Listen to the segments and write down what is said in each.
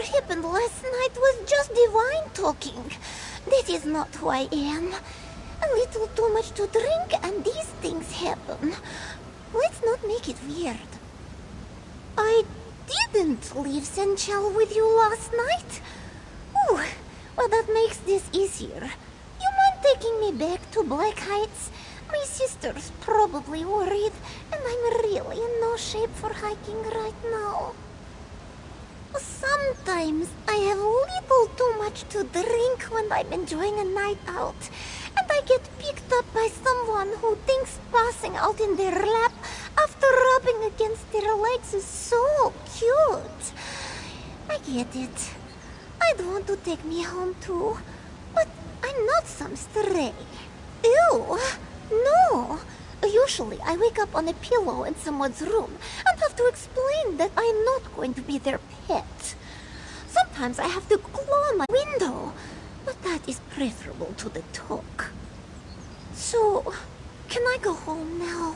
happened last night was just divine talking. That is not who I am. A little too much to drink and these things happen. Let's not make it weird. I didn't leave Senchal with you last night. Ooh, well that makes this easier. You mind taking me back to Black Heights? My sister's probably worried, and I'm really in no shape for hiking right now. Sometimes I have a little too much to drink when I'm enjoying a night out, and I get picked up by someone who thinks passing out in their lap after rubbing against their legs is so cute. I get it. I'd want to take me home too, but I'm not some stray. Ew, no. Usually I wake up on a pillow in someone's room and have to explain that I'm not going to be their pet. Sometimes I have to claw my window, but that is preferable to the talk. So, can I go home now?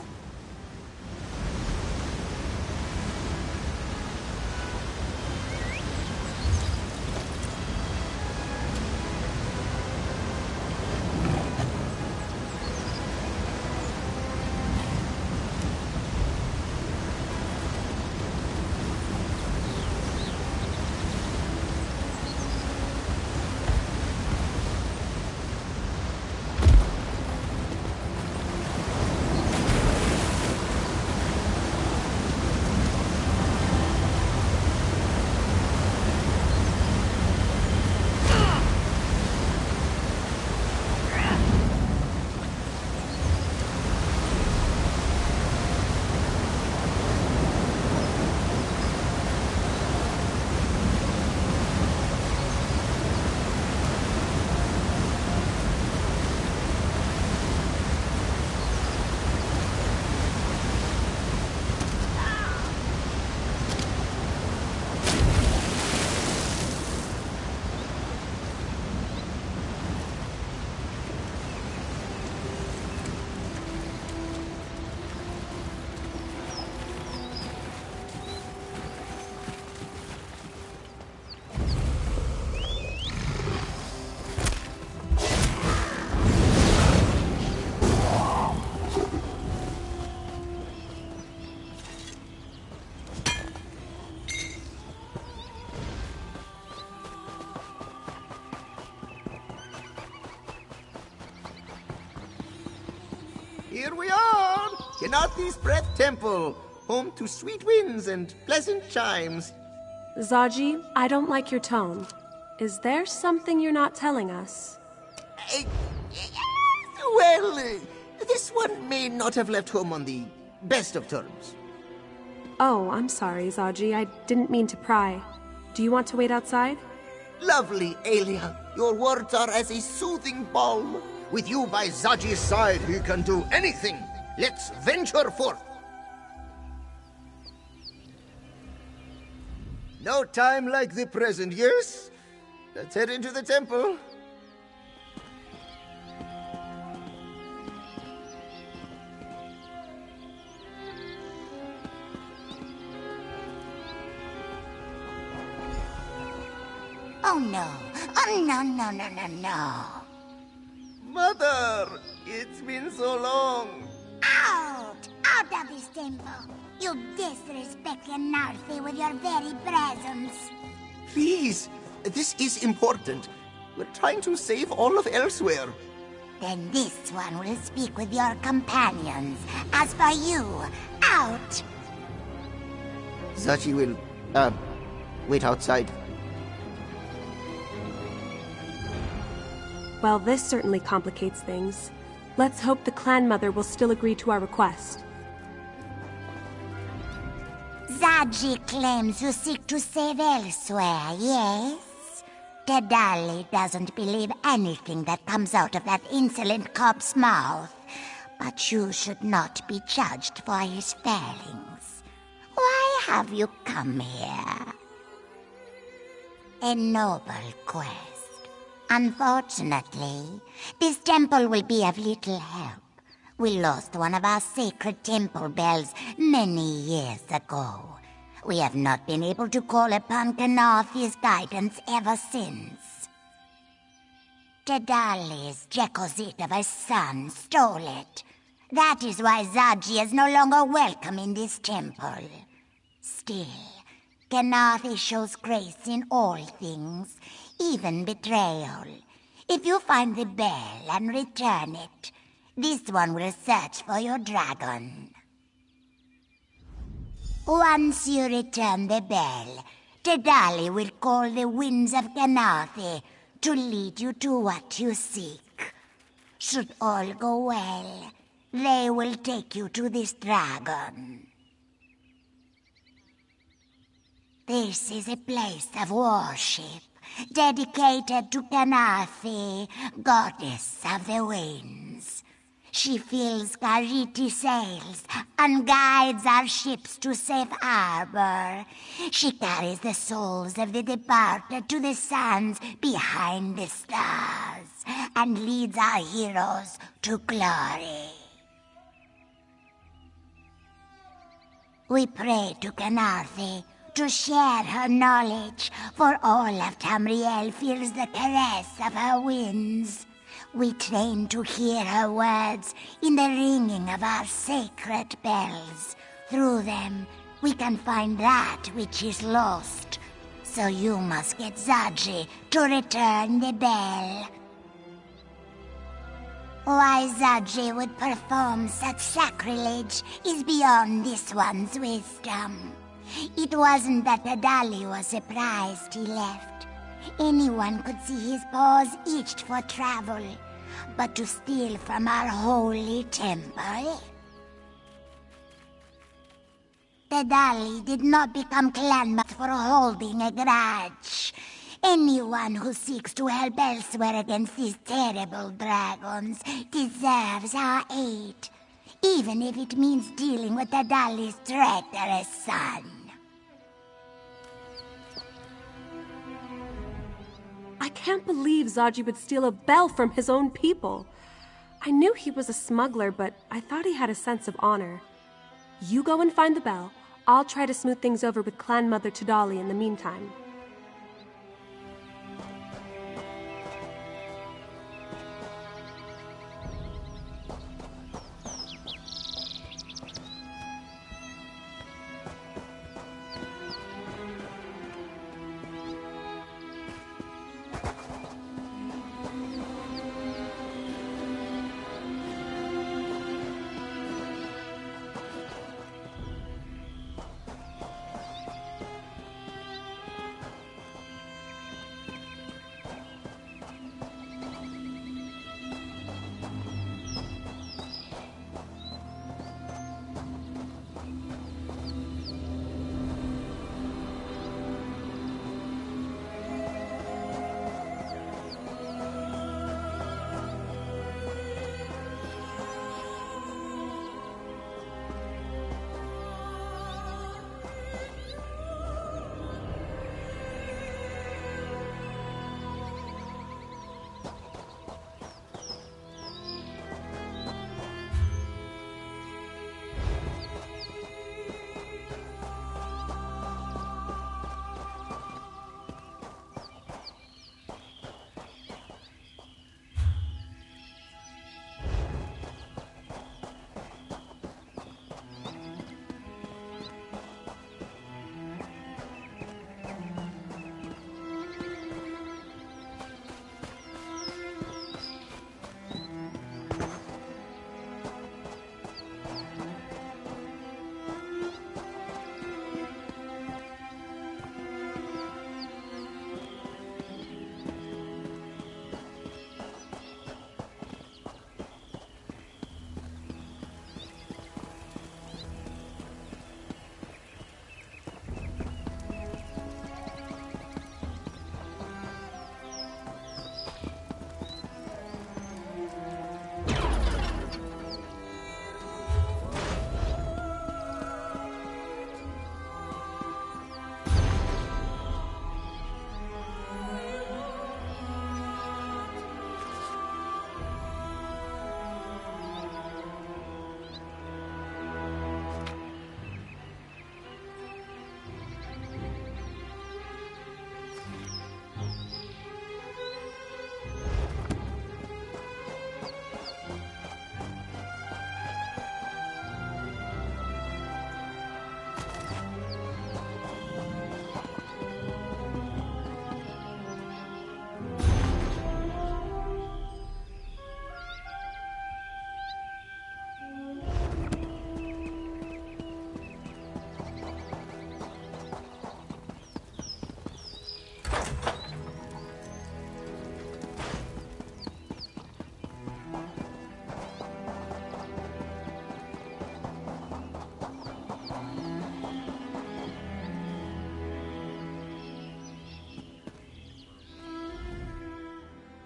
Here we are! Yanathi's Breath Temple, home to sweet winds and pleasant chimes. Zaji, I don't like your tone. Is there something you're not telling us? This one may not have left home on the best of terms. Oh, I'm sorry, Zaji. I didn't mean to pry. Do you want to wait outside? Lovely, Aelia. Your words are as a soothing balm. With you by Zaji's side, he can do anything. Let's venture forth. No time like the present, yes? Let's head into the temple. Oh no. Oh no. Mother, it's been so long. Out! Out of this temple! You disrespect Yanarthi with your very presence. Please, this is important. We're trying to save all of Elsweyr. Then this one will speak with your companions. As for you, out! Zaji will, wait outside. Well, this certainly complicates things. Let's hope the clan mother will still agree to our request. Zaji claims you seek to save Elsweyr, yes? Tedali doesn't believe anything that comes out of that insolent cop's mouth. But you should not be judged for his failings. Why have you come here? A noble quest. Unfortunately, this temple will be of little help. We lost one of our sacred temple bells many years ago. We have not been able to call upon Kanafi's guidance ever since. Tedali's Jekozit of a son stole it. That is why Zaji is no longer welcome in this temple. Still, Kanafi shows grace in all things, even betrayal. If you find the bell and return it, this one will search for your dragon. Once you return the bell, Tedali will call the winds of Kanafi to lead you to what you seek. Should all go well, they will take you to this dragon. This is a place of worship, dedicated to Kanafi, goddess of the winds. She fills Kariti sails and guides our ships to safe harbor. She carries the souls of the departed to the sands behind the stars and leads our heroes to glory. We pray to Kanafi to share her knowledge, for all of Tamriel feels the caress of her winds. We train to hear her words in the ringing of our sacred bells. Through them, we can find that which is lost. So you must get Zaji to return the bell. Why Zaji would perform such sacrilege is beyond this one's wisdom. It wasn't that Tedali was surprised he left. Anyone could see his paws itched for travel, but to steal from our holy temple? Tedali did not become clanmate for holding a grudge. Anyone who seeks to help Elsweyr against these terrible dragons deserves our aid, even if it means dealing with Tedali's traitorous son. I can't believe Zaji would steal a bell from his own people. I knew he was a smuggler, but I thought he had a sense of honor. You go and find the bell. I'll try to smooth things over with Clan Mother Tedali in the meantime.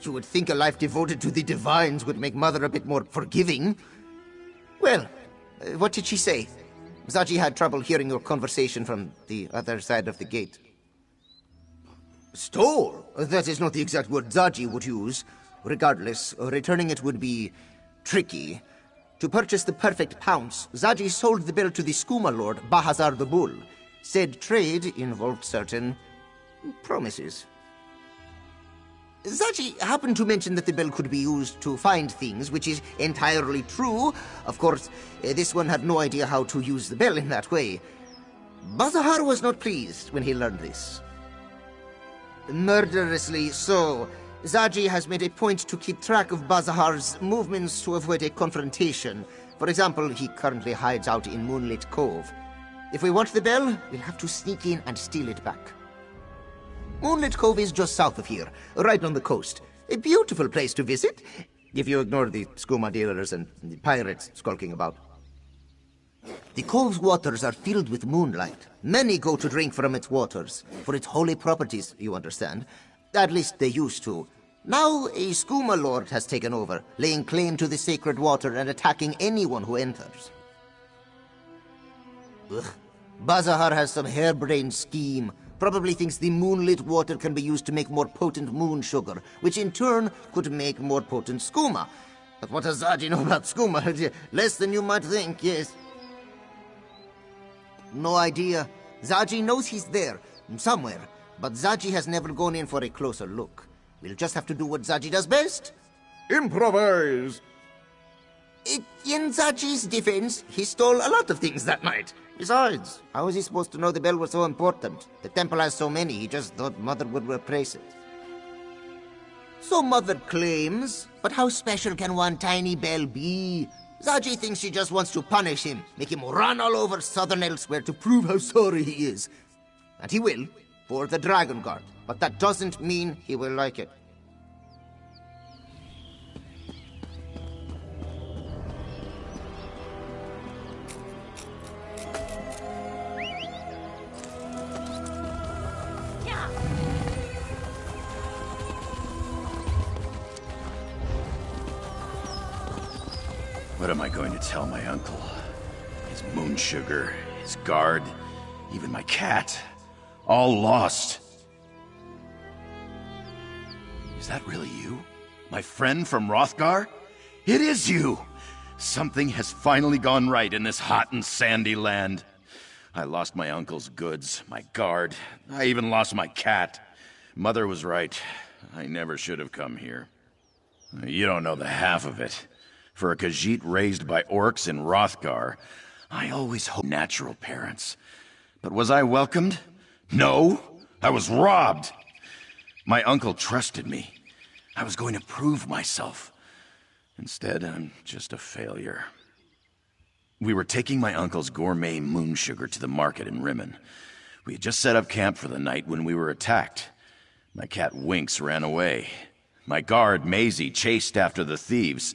You would think a life devoted to the divines would make Mother a bit more forgiving. Well, what did she say? Zaji had trouble hearing your conversation from the other side of the gate. Stole? That is not the exact word Zaji would use. Regardless, returning it would be tricky. To purchase the perfect pounce, Zaji sold the bell to the skooma lord, Bahazar the Bull. Said trade involved certain promises. Zaji happened to mention that the bell could be used to find things, which is entirely true. Of course, this one had no idea how to use the bell in that way. Bahazar was not pleased when he learned this. Murderously so. Zaji has made a point to keep track of Bahazar's movements to avoid a confrontation. For example, he currently hides out in Moonlit Cove. If we want the bell, we'll have to sneak in and steal it back. Moonlit Cove is just south of here, right on the coast. A beautiful place to visit, if you ignore the skooma dealers and the pirates skulking about. The cove's waters are filled with moonlight. Many go to drink from its waters, for its holy properties, you understand. At least they used to. Now a skooma lord has taken over, laying claim to the sacred water and attacking anyone who enters. Ugh. Bahazar has some harebrained scheme. Probably thinks the moonlit water can be used to make more potent moon sugar, which in turn could make more potent skooma. But what does Zaji know about skooma? Less than you might think, yes. No idea. Zaji knows he's there, somewhere, but Zaji has never gone in for a closer look. We'll just have to do what Zaji does best. Improvise! In Zaji's defense, he stole a lot of things that night. Besides, how is he supposed to know the bell was so important? The temple has so many, he just thought Mother would replace it. So Mother claims, but how special can one tiny bell be? Zaji thinks she just wants to punish him, make him run all over Southern Elsweyr to prove how sorry he is. And he will, for the Dragon Guard, but that doesn't mean he will like it. What am I going to tell my uncle? His moon sugar, his guard, even my cat. All lost. Is that really you? My friend from Hrothgar? It is you! Something has finally gone right in this hot and sandy land. I lost my uncle's goods, my guard. I even lost my cat. Mother was right. I never should have come here. You don't know the half of it. For a Khajiit raised by orcs in Hrothgar, I always hoped natural parents. But was I welcomed? No, I was robbed. My uncle trusted me. I was going to prove myself. Instead, I'm just a failure. We were taking my uncle's gourmet moon sugar to the market in Rimmen. We had just set up camp for the night when we were attacked. My cat Winks ran away. My guard, Maisie, chased after the thieves.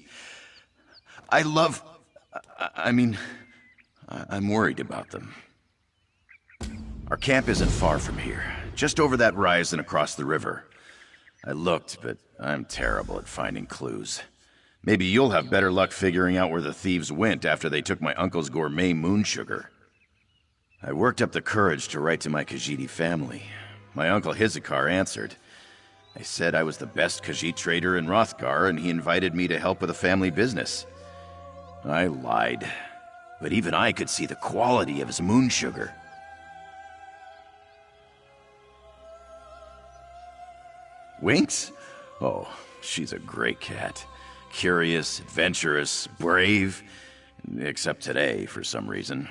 I'm worried about them. Our camp isn't far from here, just over that rise and across the river. I looked, but I'm terrible at finding clues. Maybe you'll have better luck figuring out where the thieves went after they took my uncle's gourmet moon sugar. I worked up the courage to write to my Khajiit family. My uncle Hizikar answered. I said I was the best Khajiit trader in Hrothgar, and he invited me to help with a family business. I lied, but even I could see the quality of his moon sugar. Winks? Oh, she's a great cat. Curious, adventurous, brave. Except today, for some reason.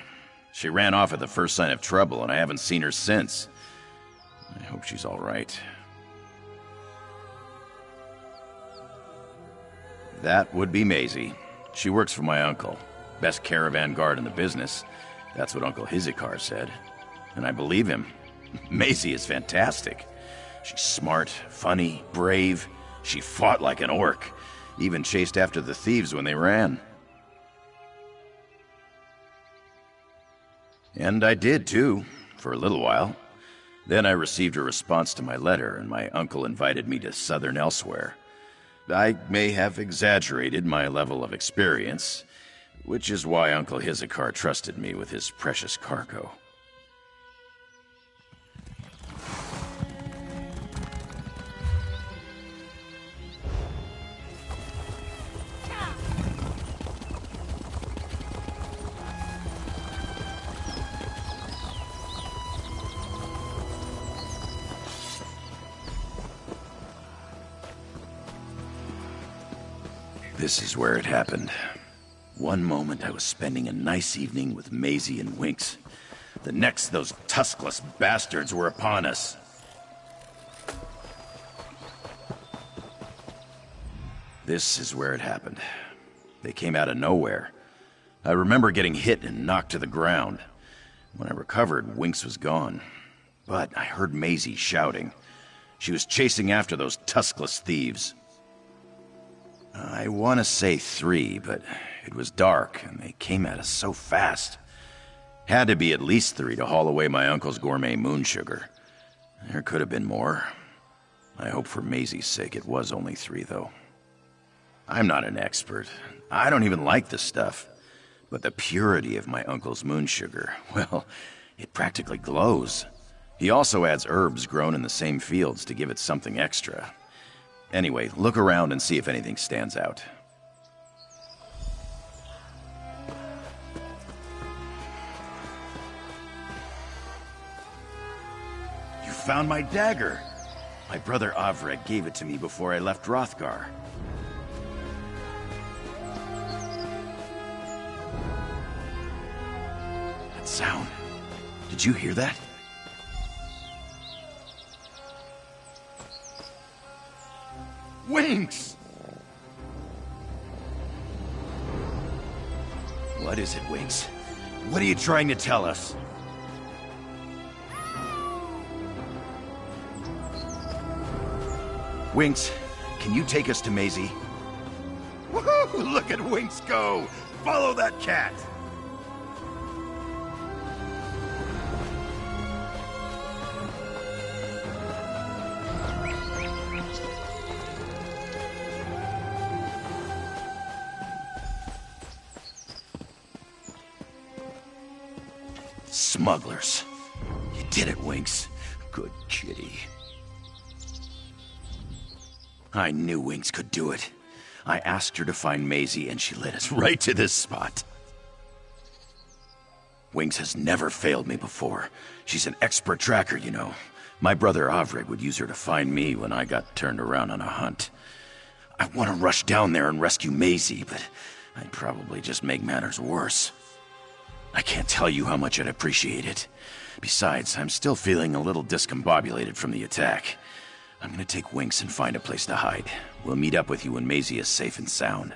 She ran off at the first sign of trouble, and I haven't seen her since. I hope she's all right. That would be Maisie. She works for my uncle. Best caravan guard in the business. That's what Uncle Hizikar said. And I believe him. Maisie is fantastic. She's smart, funny, brave. She fought like an orc. Even chased after the thieves when they ran. And I did, too, for a little while. Then I received a response to my letter, and my uncle invited me to Southern Elsweyr. I may have exaggerated my level of experience, which is why Uncle Hizikar trusted me with his precious cargo. This is where it happened. One moment I was spending a nice evening with Maisie and Winks. The next, those tuskless bastards were upon us. This is where it happened. They came out of nowhere. I remember getting hit and knocked to the ground. When I recovered, Winks was gone. But I heard Maisie shouting. She was chasing after those tuskless thieves. I want to say 3, but it was dark, and they came at us so fast. Had to be at least 3 to haul away my uncle's gourmet moon sugar. There could have been more. I hope for Maisie's sake it was only 3, though. I'm not an expert. I don't even like the stuff. But the purity of my uncle's moon sugar, well, it practically glows. He also adds herbs grown in the same fields to give it something extra. Anyway, look around and see if anything stands out. You found my dagger! My brother Avreg gave it to me before I left Hrothgar. That sound. Did you hear that? Winks! What is it, Winks? What are you trying to tell us? Winks, can you take us to Maisie? Woohoo! Look at Winks go! Follow that cat! Smugglers. You did it, Winks. Good kitty. I knew Winks could do it. I asked her to find Maisie, and she led us right to this spot. Winks has never failed me before. She's an expert tracker, you know. My brother Avreg would use her to find me when I got turned around on a hunt. I want to rush down there and rescue Maisie, but I'd probably just make matters worse. I can't tell you how much I'd appreciate it. Besides, I'm still feeling a little discombobulated from the attack. I'm gonna take Winks and find a place to hide. We'll meet up with you when Maisie is safe and sound.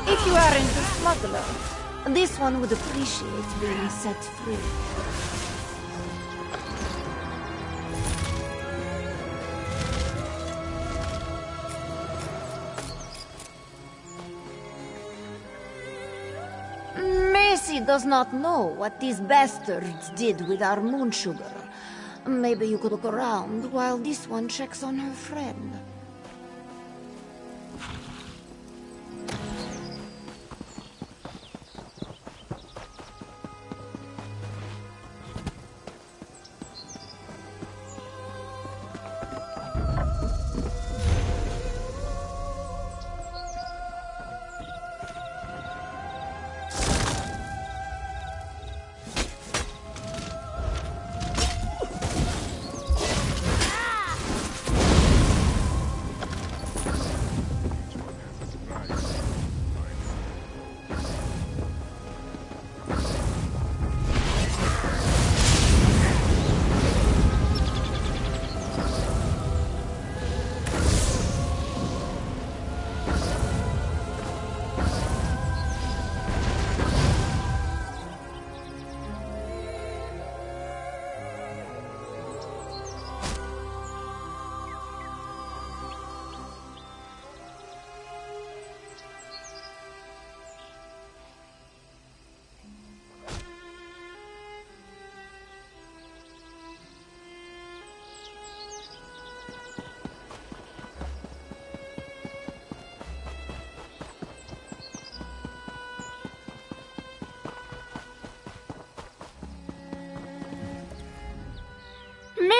If you aren't a smuggler, this one would appreciate being set free. Macy does not know what these bastards did with our moon sugar. Maybe you could look around while this one checks on her friend.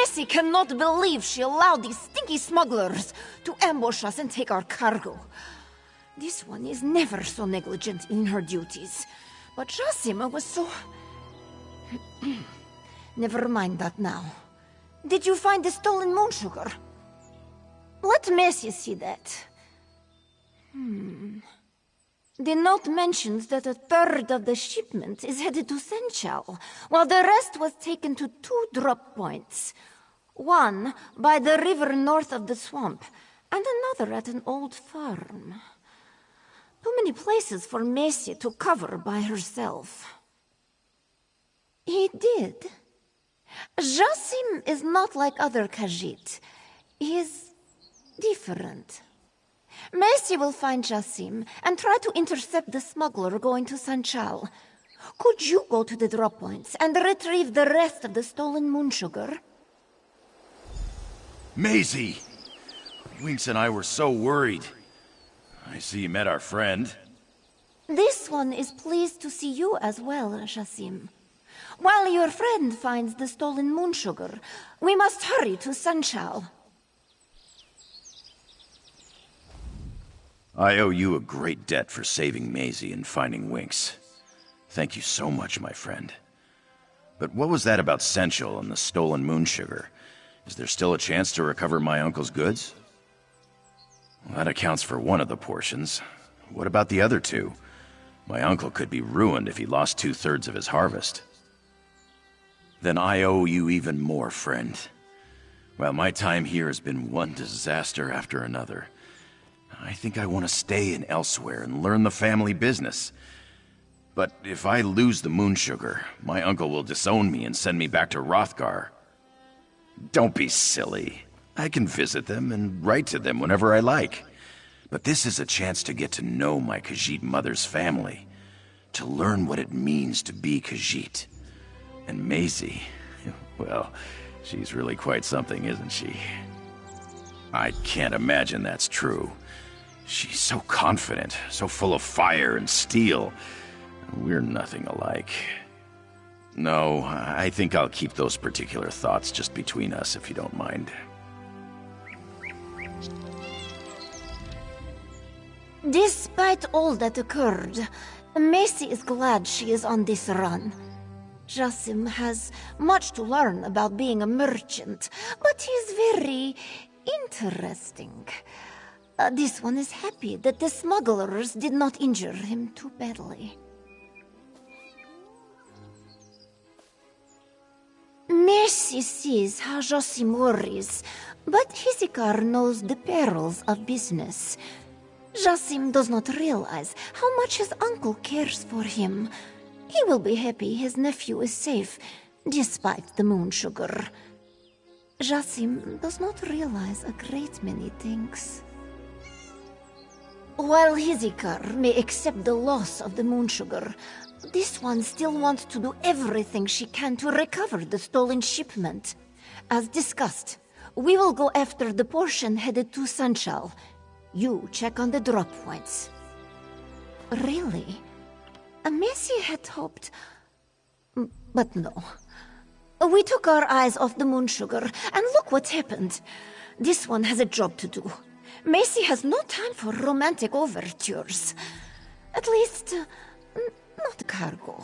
Macy cannot believe she allowed these stinky smugglers to ambush us and take our cargo. This one is never so negligent in her duties. But Jasima was so... Never mind that now. Did you find the stolen moon sugar? Let Macy see that. The note mentions that a third of the shipment is headed to Senchal, while the rest was taken to 2 drop points. One by the river north of the swamp, and another at an old farm. Too many places for Macy to cover by herself. He did. Jasim is not like other Khajiit. He is different. Macy will find Jasim and try to intercept the smuggler going to Sanchal. Could you go to the drop points and retrieve the rest of the stolen moon sugar? Maisie! Winks and I were so worried. I see you met our friend. This one is pleased to see you as well, Jasim. While your friend finds the stolen moon sugar, we must hurry to Sanchal. I owe you a great debt for saving Maisie and finding Winks. Thank you so much, my friend. But what was that about Senchal and the stolen moon sugar? Is there still a chance to recover my uncle's goods? Well, that accounts for one of the portions. What about the other 2? My uncle could be ruined if he lost 2/3 of his harvest. Then I owe you even more, friend. Well, my time here has been one disaster after another. I think I want to stay in Elsweyr and learn the family business. But if I lose the moon sugar, my uncle will disown me and send me back to Hrothgar. Don't be silly. I can visit them and write to them whenever I like. But this is a chance to get to know my Khajiit mother's family. To learn what it means to be Khajiit. And Maisie, well, she's really quite something, isn't she? I can't imagine that's true. She's so confident, so full of fire and steel. We're nothing alike. No, I think I'll keep those particular thoughts just between us, if you don't mind. Despite all that occurred, Macy is glad she is on this run. Jasim has much to learn about being a merchant, but he's very interesting. This one is happy that the smugglers did not injure him too badly. Macy sees how Jasim worries, but Hisikar knows the perils of business. Jasim does not realize how much his uncle cares for him. He will be happy his nephew is safe, despite the moon sugar. Jasim does not realize a great many things. While Hizikar may accept the loss of the moon sugar, this one still wants to do everything she can to recover the stolen shipment. As discussed, we will go after the portion headed to Sanchal. You check on the drop points. Really? Macy had hoped... But no. We took our eyes off the moon sugar, and look what happened. This one has a job to do. Macy has no time for romantic overtures. At least, not cargo.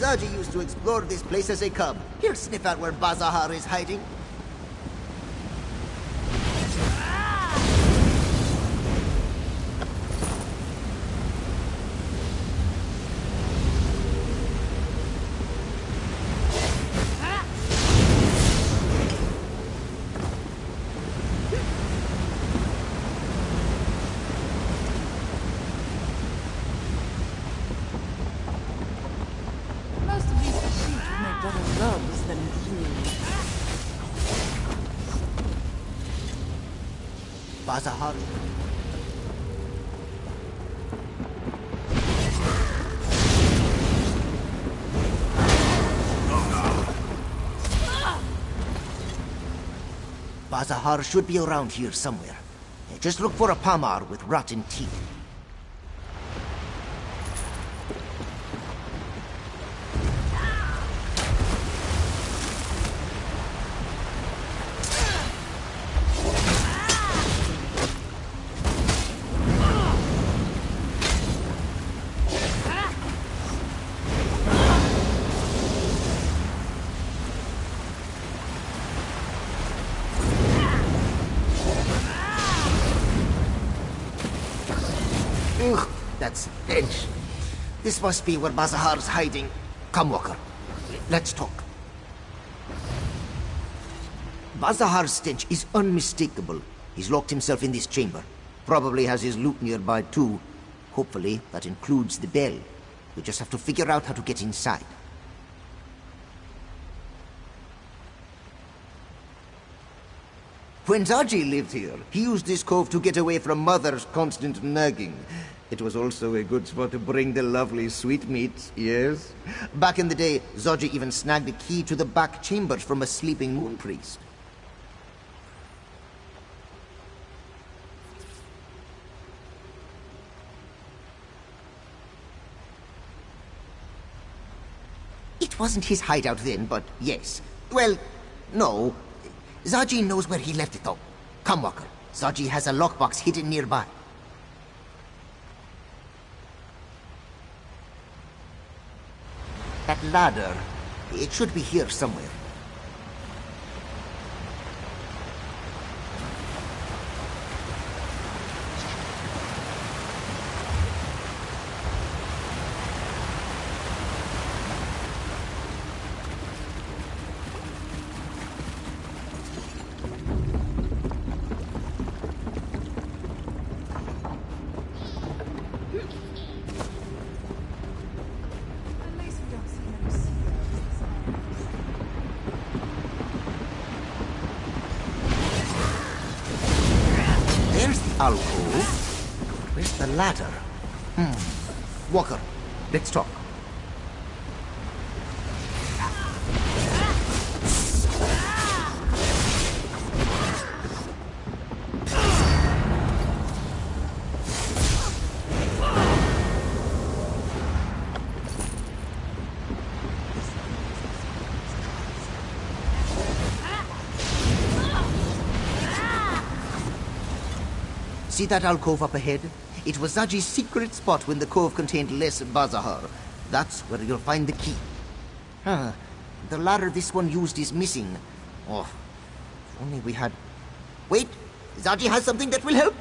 Zaji used to explore this place as a cub. He'll sniff out where Bazahar is hiding. Most of these sheep make better rugs than glue. Bazahar. Bazahar should be around here somewhere. Just look for a Pamar with rotten teeth. Ugh, that stench. This must be where Bazahar's hiding. Come, Walker. Let's talk. Bazahar's stench is unmistakable. He's locked himself in this chamber. Probably has his loot nearby, too. Hopefully, that includes the bell. We just have to figure out how to get inside. When Zaji lived here, he used this cove to get away from Mother's constant nagging. It was also a good spot to bring the lovely sweetmeats, yes? Back in the day, Zaji even snagged the key to the back chambers from a sleeping moon priest. It wasn't his hideout then, but yes. Well, no. Zaji knows where he left it, though. Come, Walker. Zaji has a lockbox hidden nearby. That ladder, it should be here somewhere. Alcove. Where's the ladder? Walker, let's talk. See that alcove up ahead? It was Zaji's secret spot when the cove contained less Bazahar. That's where you'll find the key. The ladder this one used is missing. Oh, if only we had... Wait! Zaji has something that will help!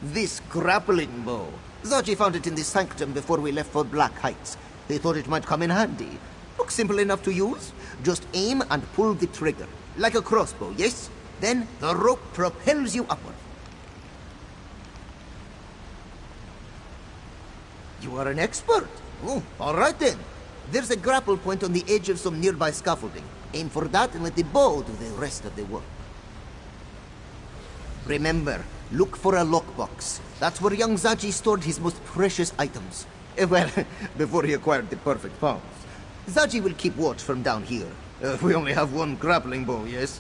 This grappling bow. Zaji found it in the sanctum before we left for Black Heights. They thought it might come in handy. Looks simple enough to use. Just aim and pull the trigger. Like a crossbow, yes? Then the rope propels you upward. You are an expert. Oh, all right then. There's a grapple point on the edge of some nearby scaffolding. Aim for that and let the bow do the rest of the work. Remember, look for a lockbox. That's where young Zaji stored his most precious items. Well, before he acquired the perfect palms. Zaji will keep watch from down here. We only have one grappling bow, yes?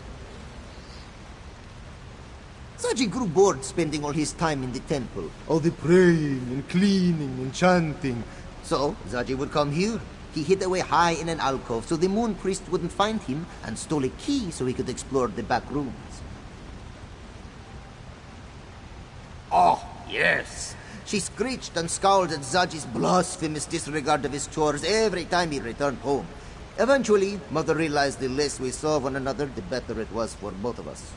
Zaji grew bored spending all his time in the temple. All the praying and cleaning and chanting. So, Zaji would come here. He hid away high in an alcove so the moon priest wouldn't find him, and stole a key so he could explore the back rooms. Oh, yes! She screeched and scowled at Zaji's blasphemous disregard of his chores every time he returned home. Eventually, Mother realized the less we saw one another, the better it was for both of us.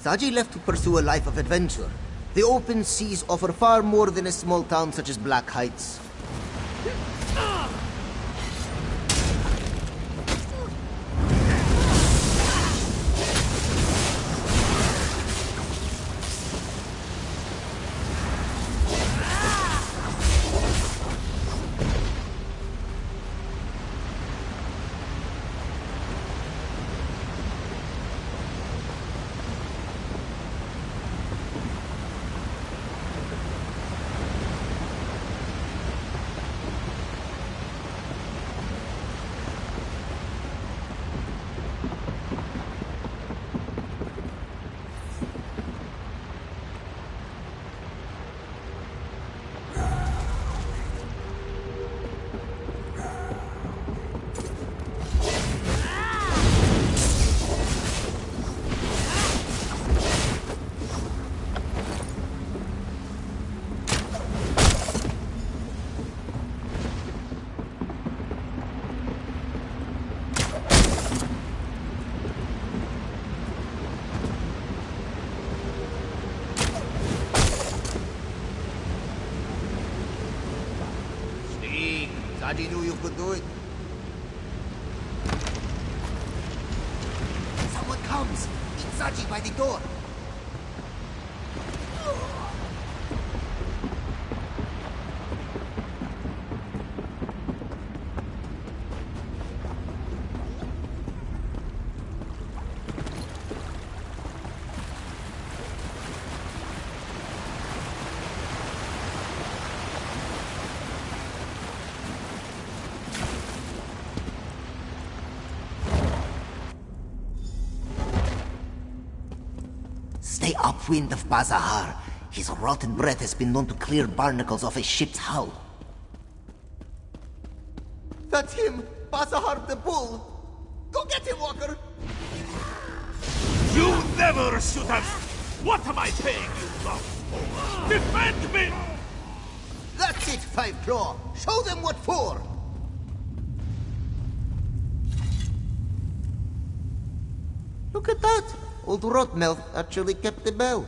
Zaji left to pursue a life of adventure. The open seas offer far more than a small town such as Black Heights. Zaji knew you could do it. Someone comes! It's Zaji by the door! Stay upwind of Bazahar. His rotten breath has been known to clear barnacles off a ship's hull. That's him! Bazahar the Bull! Go get him, Walker! You never should have... What am I paying you for? Defend me! That's it, Five Claw! Show them what for! Look at that! Old Rotmouth actually kept the bell.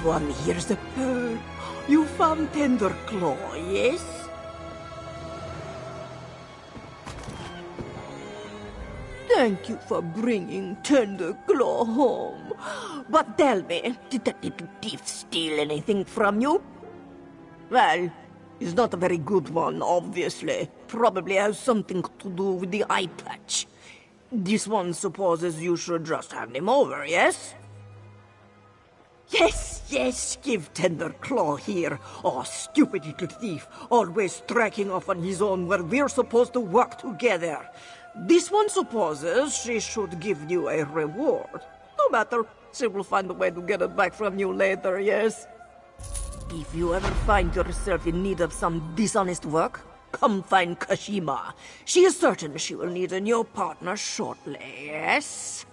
This one here's a pearl. You found Tender Claw, yes? Thank you for bringing Tender Claw home. But tell me, did that little thief steal anything from you? Well, he's not a very good one, obviously. Probably has something to do with the eye patch. This one supposes you should just hand him over, yes? Yes, give Tender Claw here. Oh, stupid little thief, always tracking off on his own where we're supposed to work together. This one supposes she should give you a reward. No matter, she will find a way to get it back from you later, yes? If you ever find yourself in need of some dishonest work, come find Kashima. She is certain she will need a new partner shortly, yes?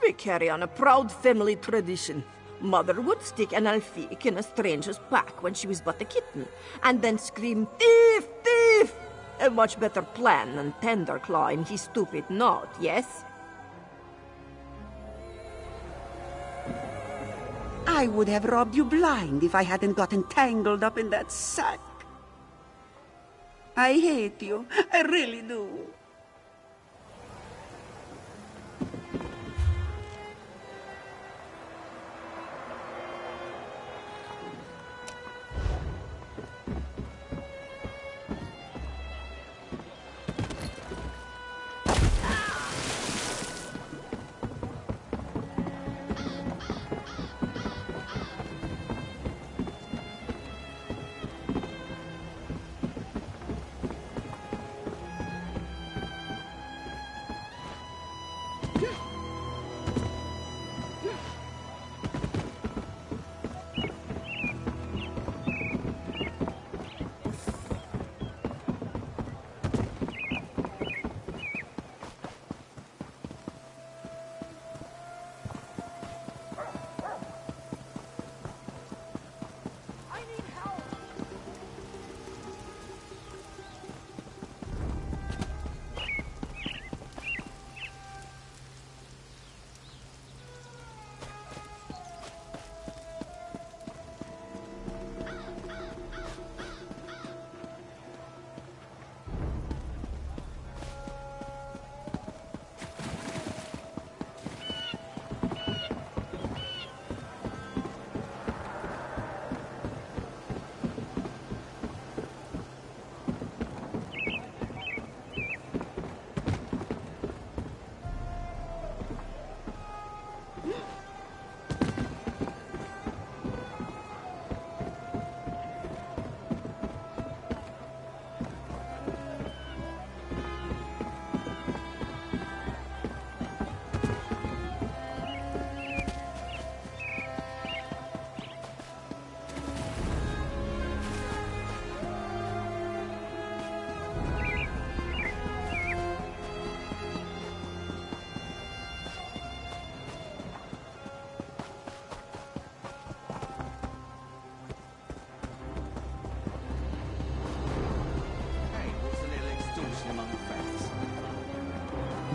We carry on a proud family tradition. Mother would stick an Alfik in a stranger's pack when she was but a kitten, and then scream, "Thief! Thief!" A much better plan than Tender Claw in his stupid note, yes? I would have robbed you blind if I hadn't gotten tangled up in that sack. I hate you. I really do.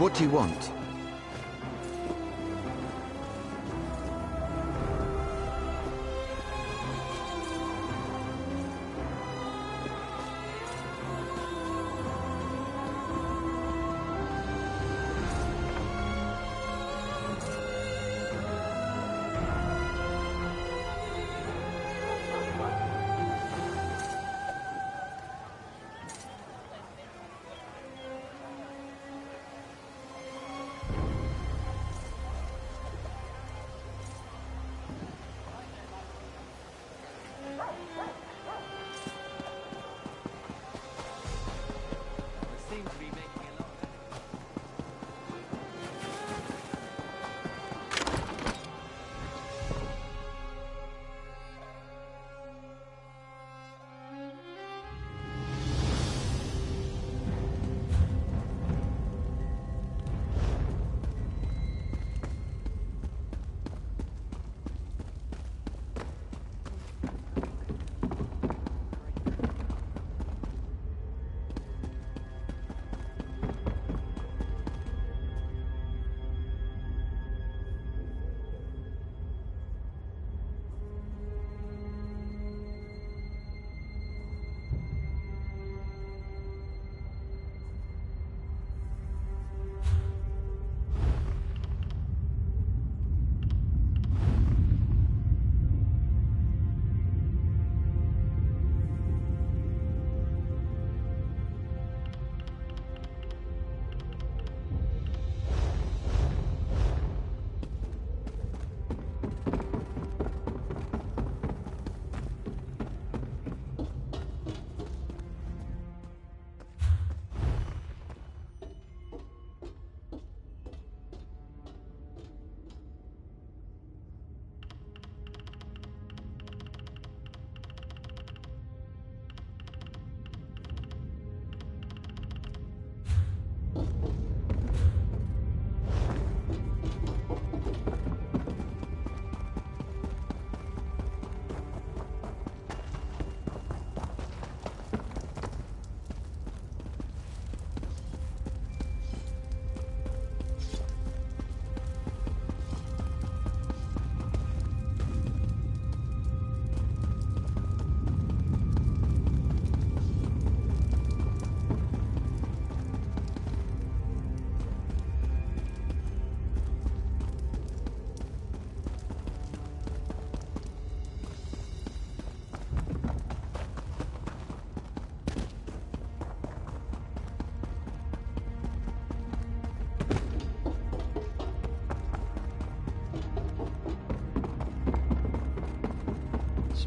What do you want?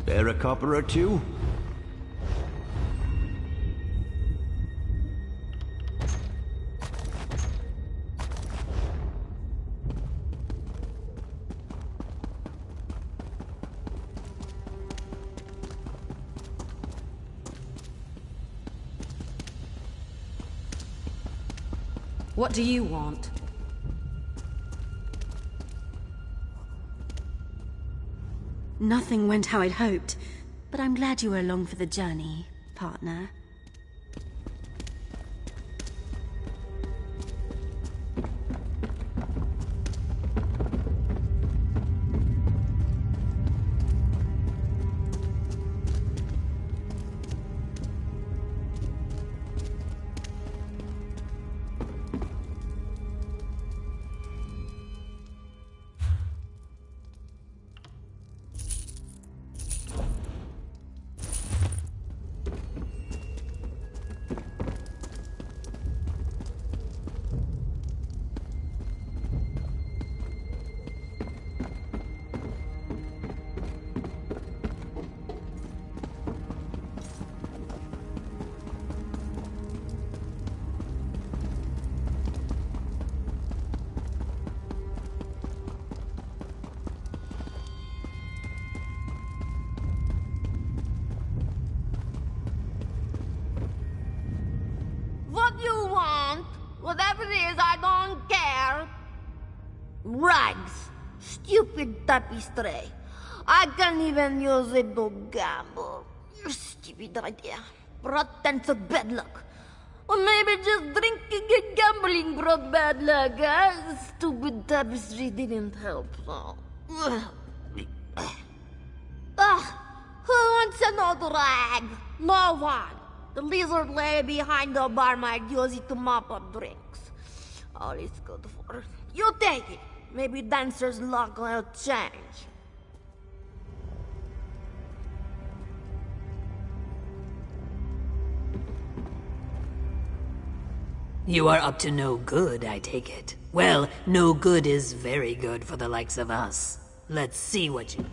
Spare a copper or two? What do you want? Nothing went how I'd hoped, but I'm glad you were along for the journey, partner. What you want? Whatever it is, I don't care. Rags. Stupid tapestry. I can't even use it to gamble. Stupid idea. Pretense of bad luck. Or maybe just drinking and gambling brought bad luck, huh? Stupid tapestry didn't help, so... Who wants an old rag? No one. The lizard lady behind the bar might use it to mop up drinks. All it's good for. You take it. Maybe dancer's luck will change. You are up to no good, I take it. Well, no good is very good for the likes of us. Let's see what you...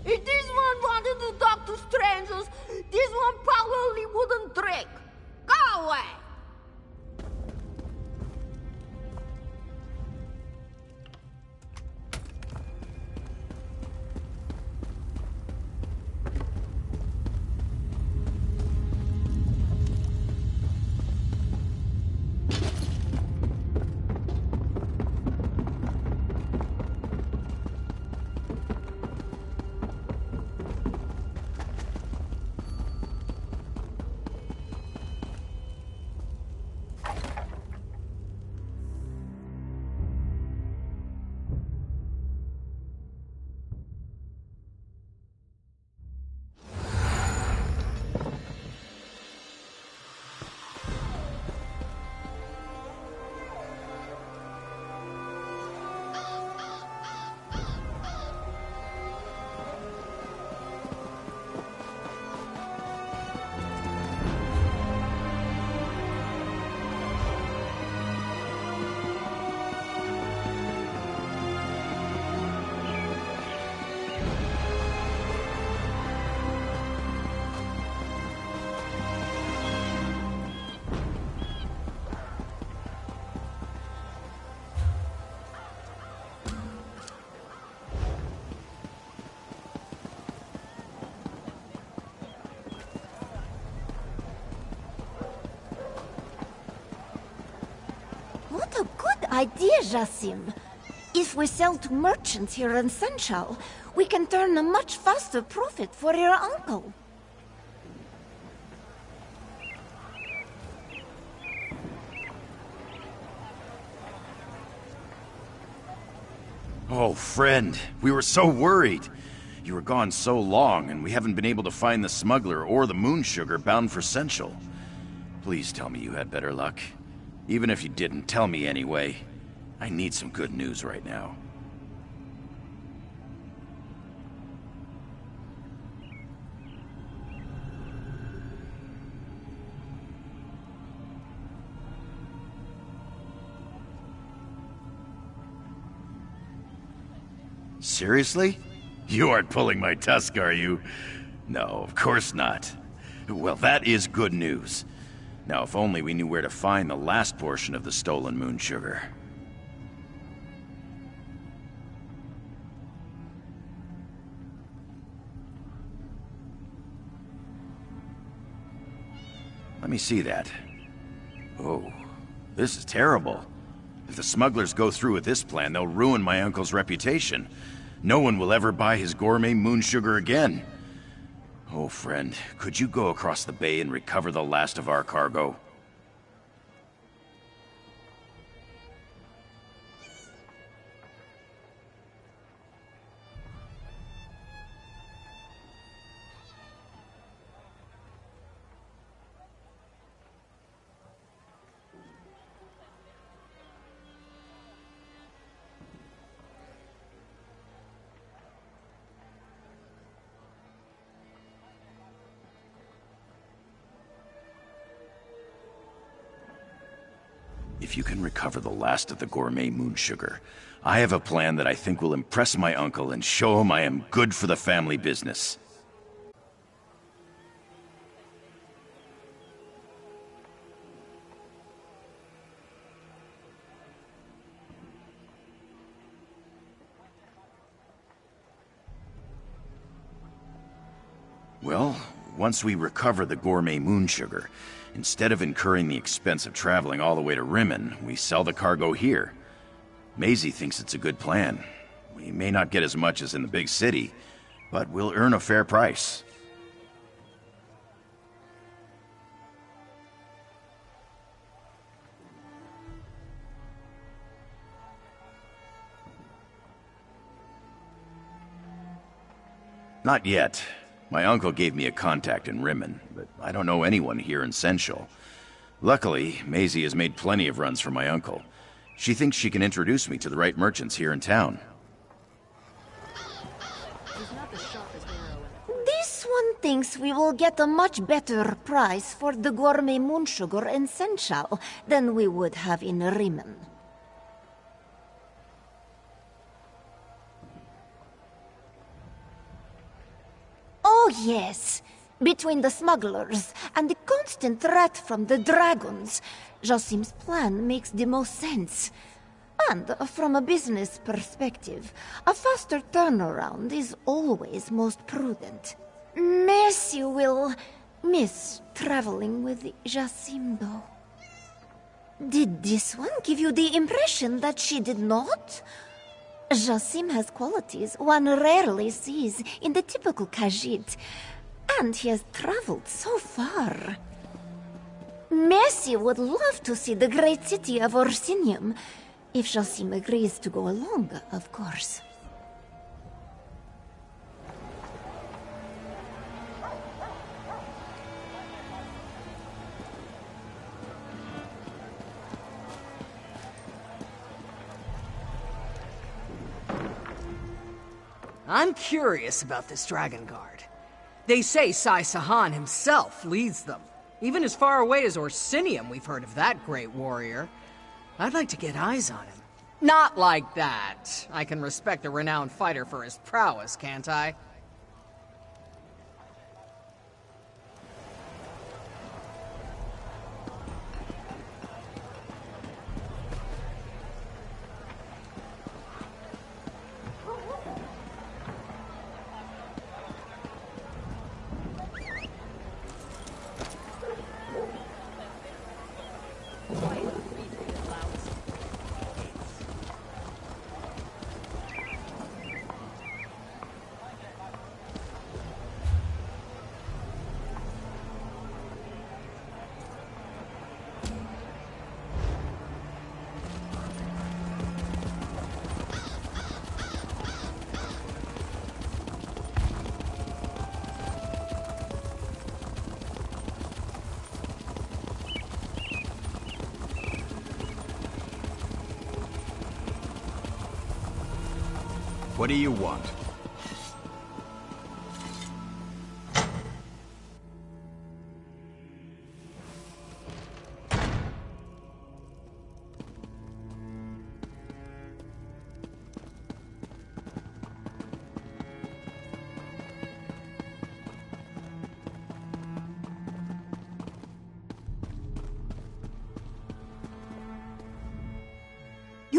If this one wanted to talk to strangers, this one probably wouldn't drink. Go away! What a good idea, Jasim. If we sell to merchants here in Central, we can turn a much faster profit for your uncle. Oh, friend, we were so worried. You were gone so long, and we haven't been able to find the smuggler or the moon sugar bound for Central. Please tell me you had better luck. Even if you didn't, tell me anyway. I need some good news right now. Seriously? You aren't pulling my tusk, are you? No, of course not. Well, that is good news. Now, if only we knew where to find the last portion of the stolen moon sugar. Let me see that. Oh, this is terrible. If the smugglers go through with this plan, they'll ruin my uncle's reputation. No one will ever buy his gourmet moon sugar again. Oh, friend, could you go across the bay and recover the last of our cargo? If you can recover the last of the gourmet moon sugar, I have a plan that I think will impress my uncle and show him I am good for the family business. Well, once we recover the gourmet moon sugar, instead of incurring the expense of traveling all the way to Rimmen, we sell the cargo here. Maisie thinks it's a good plan. We may not get as much as in the big city, but we'll earn a fair price. Not yet. My uncle gave me a contact in Rimmen, but I don't know anyone here in Sensual. Luckily, Maisie has made plenty of runs for my uncle. She thinks she can introduce me to the right merchants here in town. This one thinks we will get a much better price for the gourmet moon sugar in Sensual than we would have in Rimmen. Oh, yes. Between the smugglers and the constant threat from the dragons, Josim's plan makes the most sense. And from a business perspective, a faster turnaround is always most prudent. Mercy will miss traveling with Josim, though. Did this one give you the impression that she did not? Josim has qualities one rarely sees in the typical Khajiit, and he has traveled so far. Mercy would love to see the great city of Orsinium, if Josim agrees to go along, of course. I'm curious about this Dragon Guard. They say Sai Sahan himself leads them. Even as far away as Orsinium, we've heard of that great warrior. I'd like to get eyes on him. Not like that. I can respect a renowned fighter for his prowess, can't I? What do you want?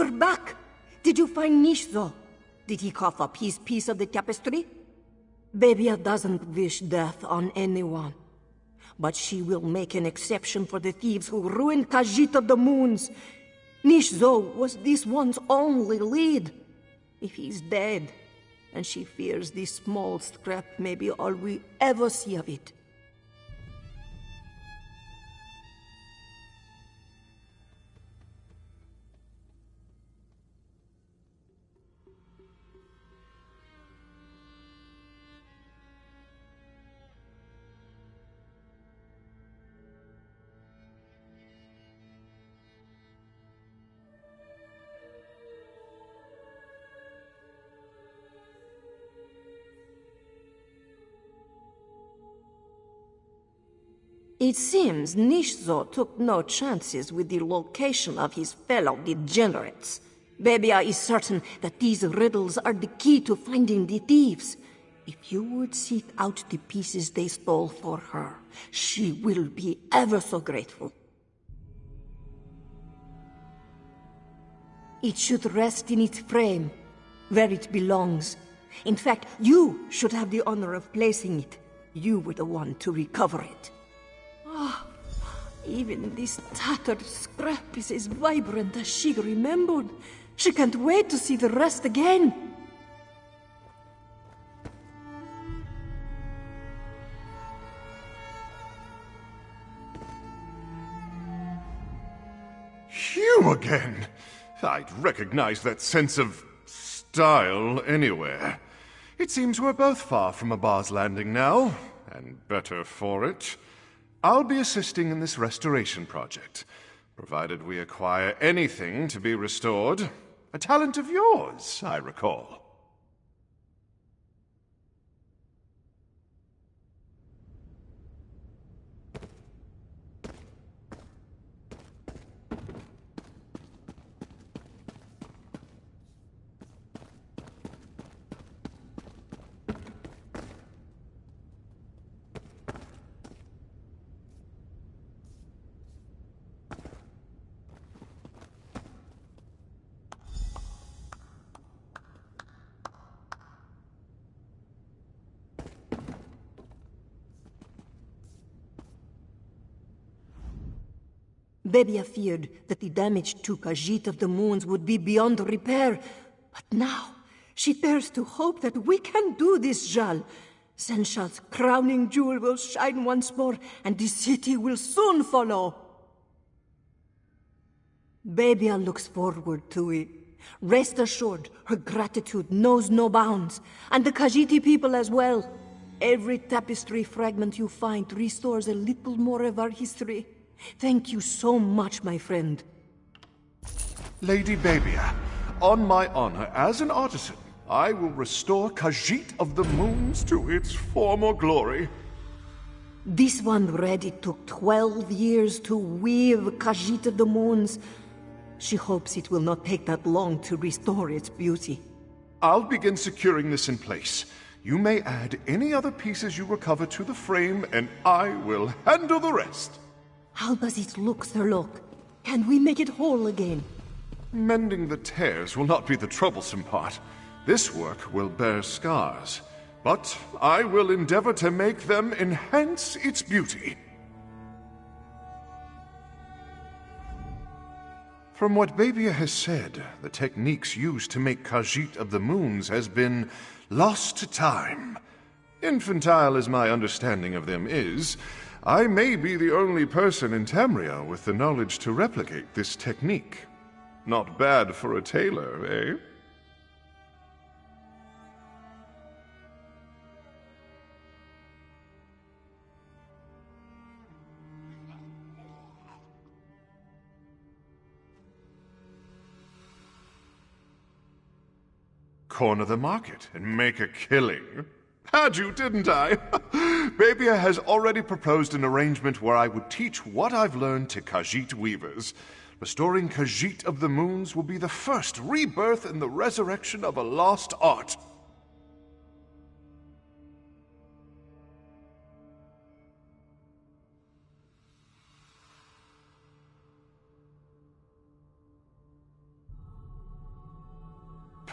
You're back! Did you find Nishzo? Did he cough up his piece of the tapestry? Babia doesn't wish death on anyone. But she will make an exception for the thieves who ruined Khajiit of the Moons. Nishzo was this one's only lead. If he's dead, and she fears this small scrap may be all we ever see of it. It seems Nishzo took no chances with the location of his fellow degenerates. Babia is certain that these riddles are the key to finding the thieves. If you would seek out the pieces they stole for her, she will be ever so grateful. It should rest in its frame, where it belongs. In fact, you should have the honor of placing it. You were the one to recover it. Even this tattered scrap is as vibrant as she remembered. She can't wait to see the rest again. You again? I'd recognize that sense of style anywhere. It seems we're both far from a bar's landing now, and better for it. I'll be assisting in this restoration project, provided we acquire anything to be restored. A talent of yours, I recall. Babia feared that the damage to Khajiit of the Moons would be beyond repair. But now, she dares to hope that we can do this, Jal. Zenshal's crowning jewel will shine once more, and the city will soon follow. Babia looks forward to it. Rest assured, her gratitude knows no bounds, and the Khajiiti people as well. Every tapestry fragment you find restores a little more of our history. Thank you so much, my friend. Lady Babia, on my honor as an artisan, I will restore Khajiit of the Moons to its former glory. This one read it took 12 years to weave Khajiit of the Moons. She hopes it will not take that long to restore its beauty. I'll begin securing this in place. You may add any other pieces you recover to the frame, and I will handle the rest. How does it look, Sir Locke? Can we make it whole again? Mending the tears will not be the troublesome part. This work will bear scars, but I will endeavor to make them enhance its beauty. From what Babia has said, the techniques used to make Khajiit of the Moons has been lost to time. Infantile as my understanding of them is, I may be the only person in Tamria with the knowledge to replicate this technique. Not bad for a tailor, eh? Corner the market and make a killing. Had you, didn't I? Babia has already proposed an arrangement where I would teach what I've learned to Khajiit weavers. Restoring Khajiit of the Moons will be the first rebirth in the resurrection of a lost art.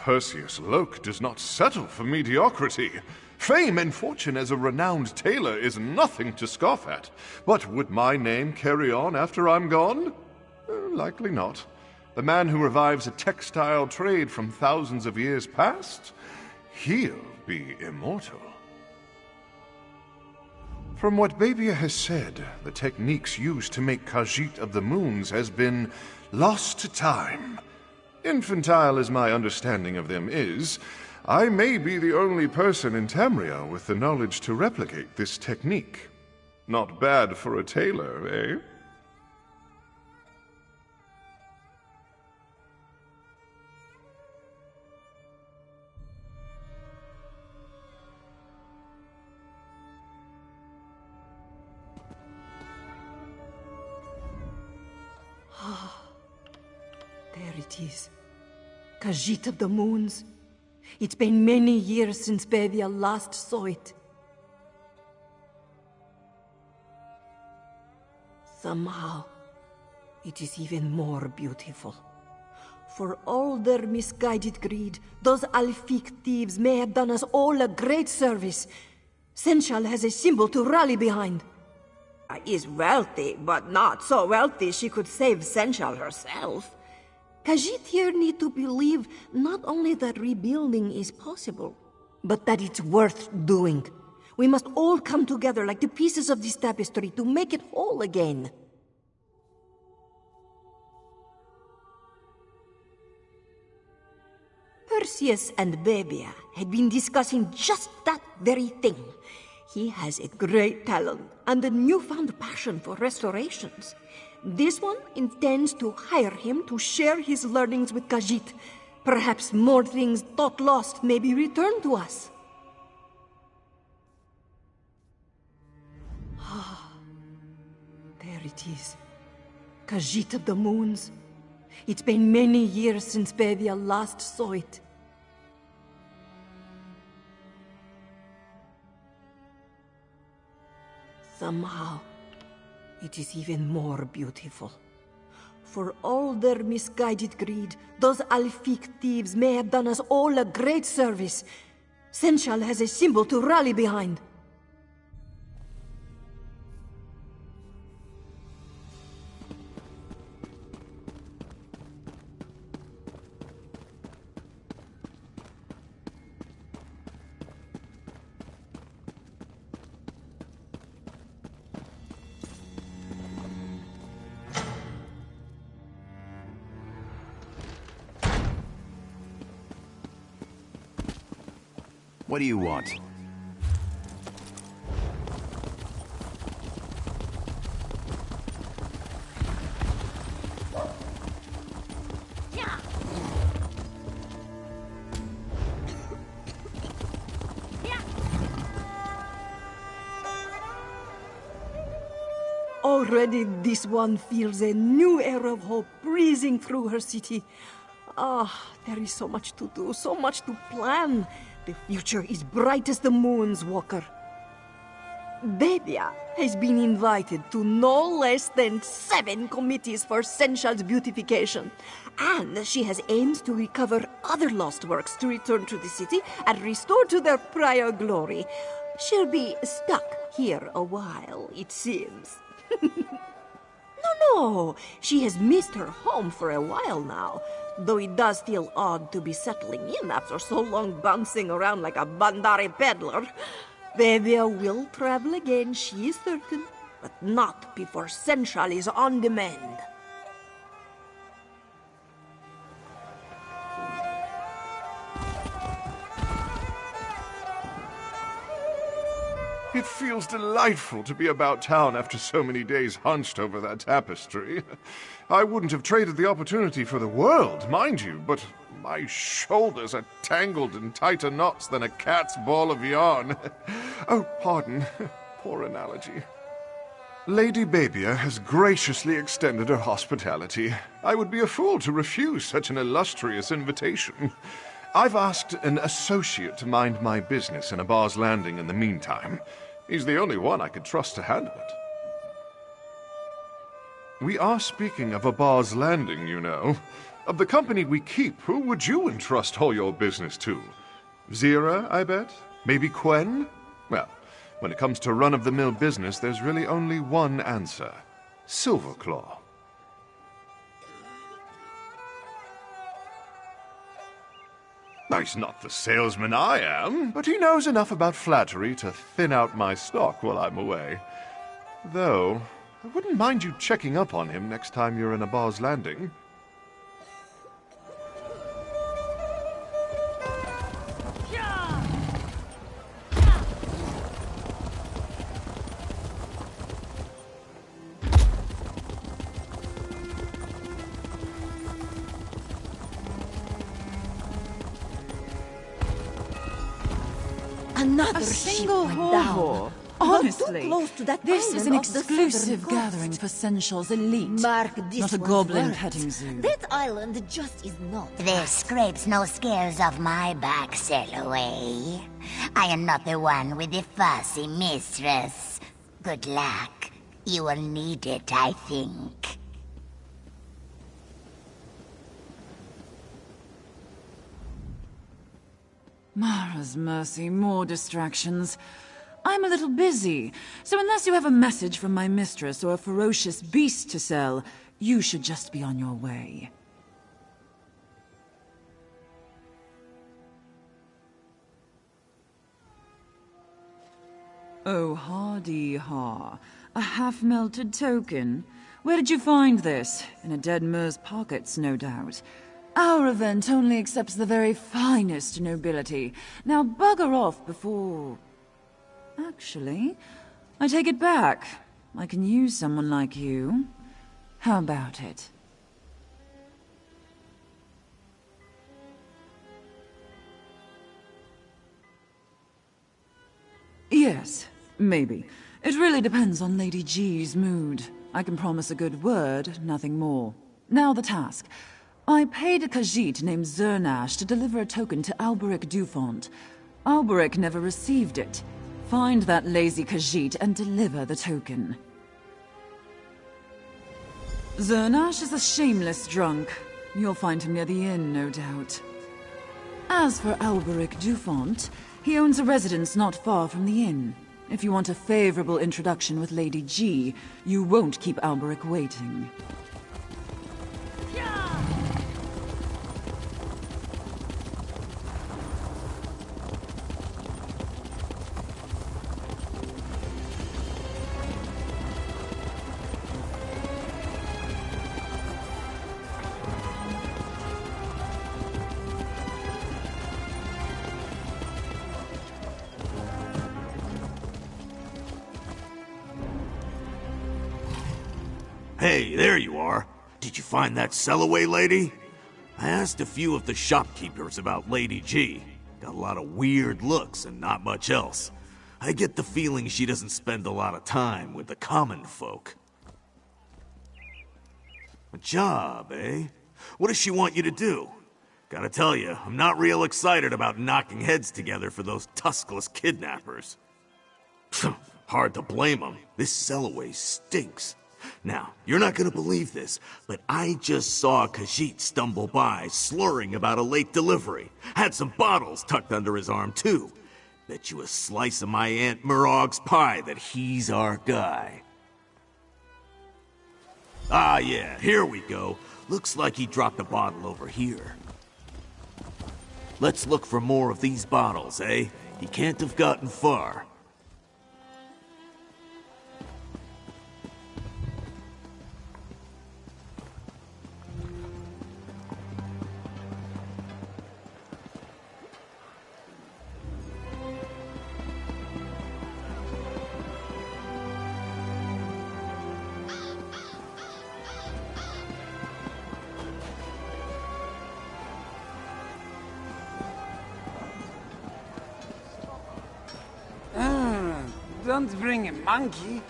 Perseus Loke does not settle for mediocrity. Fame and fortune as a renowned tailor is nothing to scoff at. But would my name carry on after I'm gone? Likely not. The man who revives a textile trade from thousands of years past, he'll be immortal. From what Babia has said, the techniques used to make Khajiit of the Moons has been lost to time. Infantile as my understanding of them is, I may be the only person in Tamriel with the knowledge to replicate this technique. Not bad for a tailor, eh? There it is. Khajiit of the Moons. It's been many years since Babia last saw it. Somehow, it is even more beautiful. For all their misguided greed, those Alfiq thieves may have done us all a great service. Senchal has a symbol to rally behind. Is wealthy, but not so wealthy she could save Senchal herself. Khajiit here need to believe not only that rebuilding is possible, but that it's worth doing. We must all come together like the pieces of this tapestry to make it whole again. Perseus and Babia had been discussing just that very thing. He has a great talent and a newfound passion for restorations. This one intends to hire him to share his learnings with Khajiit. Perhaps more things thought lost may be returned to us. There it is. Khajiit of the Moons. It's been many years since Babia last saw it. Somehow, it is even more beautiful. For all their misguided greed, those Alfiq thieves may have done us all a great service. Senchal has a symbol to rally behind. What do you want? Already this one feels a new air of hope breezing through her city. There is so much to do, so much to plan. The future is bright as the moon's walker. Babia has been invited to no less than 7 committees for Senchal's beautification. And she has aimed to recover other lost works to return to the city and restore to their prior glory. She'll be stuck here a while, it seems. No, she has missed her home for a while now. Though it does feel odd to be settling in after so long bouncing around like a Bandari peddler. Babia will travel again, she is certain, but not before Senchal is on the mend. It feels delightful to be about town after so many days hunched over that tapestry. I wouldn't have traded the opportunity for the world, mind you, but my shoulders are tangled in tighter knots than a cat's ball of yarn. Oh, pardon. Poor analogy. Lady Babia has graciously extended her hospitality. I would be a fool to refuse such an illustrious invitation. I've asked an associate to mind my business in Abar's Landing in the meantime. He's the only one I could trust to handle it. We are speaking of Abar's Landing, you know. Of the company we keep, who would you entrust all your business to? Zira, I bet? Maybe Quen? Well, when it comes to run-of-the-mill business, there's really only one answer. Silverclaw. He's not the salesman I am, but he knows enough about flattery to thin out my stock while I'm away. Though, I wouldn't mind you checking up on him next time you're in a Bar's Landing. Another single whore. Honestly, this is an exclusive gathering for Sensual's elite, not a goblin petting zoo. That island just is not. This scrapes no scales off my back, Selloway. I am not the one with the fussy mistress. Good luck. You will need it, I think. Mara's mercy, more distractions. I'm a little busy, so unless you have a message from my mistress or a ferocious beast to sell, you should just be on your way. Oh, hardy ha. A half-melted token. Where did you find this? In a dead mer's pockets, no doubt. Our event only accepts the very finest nobility. Now bugger off before... Actually, I take it back. I can use someone like you. How about it? Yes, maybe. It really depends on Lady G's mood. I can promise a good word, nothing more. Now the task. I paid a Khajiit named Zernash to deliver a token to Alberic Dufont. Alberic never received it. Find that lazy Khajiit and deliver the token. Zernash is a shameless drunk. You'll find him near the inn, no doubt. As for Alberic Dufont, he owns a residence not far from the inn. If you want a favorable introduction with Lady G, you won't keep Alberic waiting. Hey, there you are. Did you find that Selloway lady? I asked a few of the shopkeepers about Lady G. Got a lot of weird looks and not much else. I get the feeling she doesn't spend a lot of time with the common folk. A job, eh? What does she want you to do? Gotta tell you, I'm not real excited about knocking heads together for those tuskless kidnappers. Hard to blame them. This Selloway stinks. Now, you're not gonna believe this, but I just saw a Khajiit stumble by, slurring about a late delivery. Had some bottles tucked under his arm, too. Bet you a slice of my Aunt Murog's pie that he's our guy. Ah, yeah, here we go. Looks like he dropped a bottle over here. Let's look for more of these bottles, eh? He can't have gotten far. Don't bring a monkey.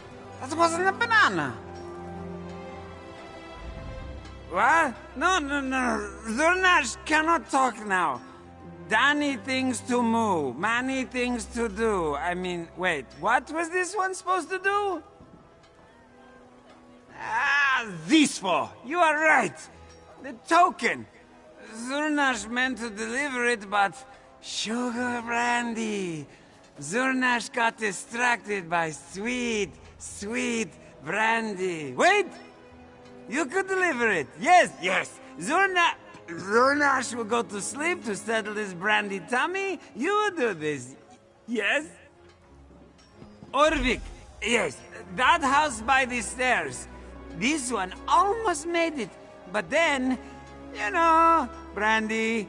That wasn't a banana. What? No. Zernash cannot talk now. Danny things to move, many things to do. I mean, wait, what was this one supposed to do? Ah, this four. You are right. The token! Zurnash meant to deliver it, but... Sugar brandy! Zurnash got distracted by sweet, sweet brandy. Wait! You could deliver it. Yes, yes. Zurnash will go to sleep to settle his brandy tummy. You will do this. Yes? Orvik. Yes. That house by the stairs. This one almost made it. But then, you know, brandy,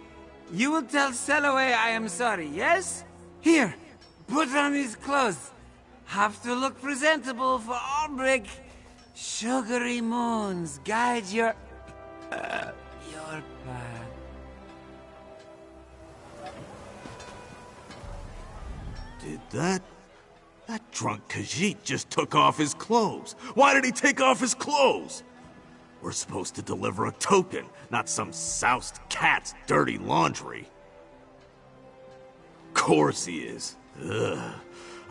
you will tell Selloway I am sorry, yes? Here, put on his clothes. Have to look presentable for Orvik. Sugary moons guide your path. Did that? That drunk Khajiit just took off his clothes. Why did he take off his clothes? We're supposed to deliver a token, not some soused cat's dirty laundry. Course he is. Ugh.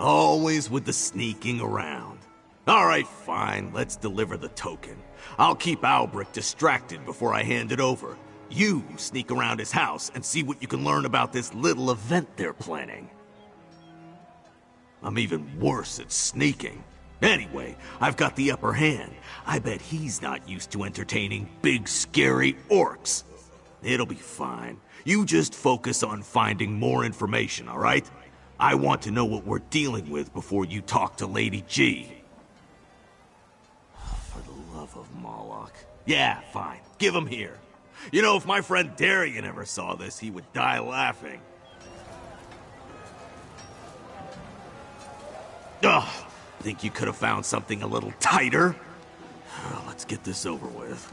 Always with the sneaking around. All right, fine. Let's deliver the token. I'll keep Albrecht distracted before I hand it over. You sneak around his house and see what you can learn about this little event they're planning. I'm even worse at sneaking. Anyway, I've got the upper hand. I bet he's not used to entertaining big, scary orcs. It'll be fine. You just focus on finding more information, all right? I want to know what we're dealing with before you talk to Lady G. For the love of Moloch. Yeah, fine. Give him here. You know, if my friend Darian ever saw this, he would die laughing. Ugh, think you could have found something a little tighter? Let's get this over with.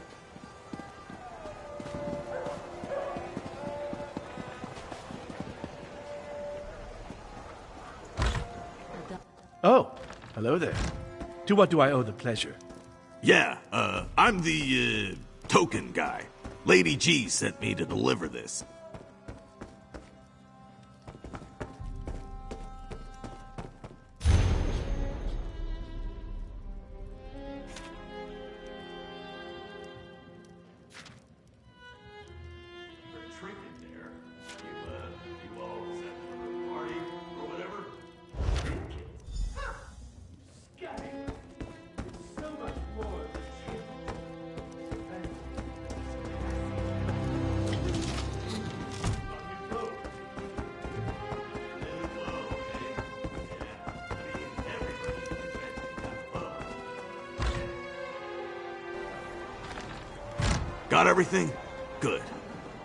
Oh, hello there. To what do I owe the pleasure? Yeah, I'm the, token guy. Lady G sent me to deliver this. Got everything? Good.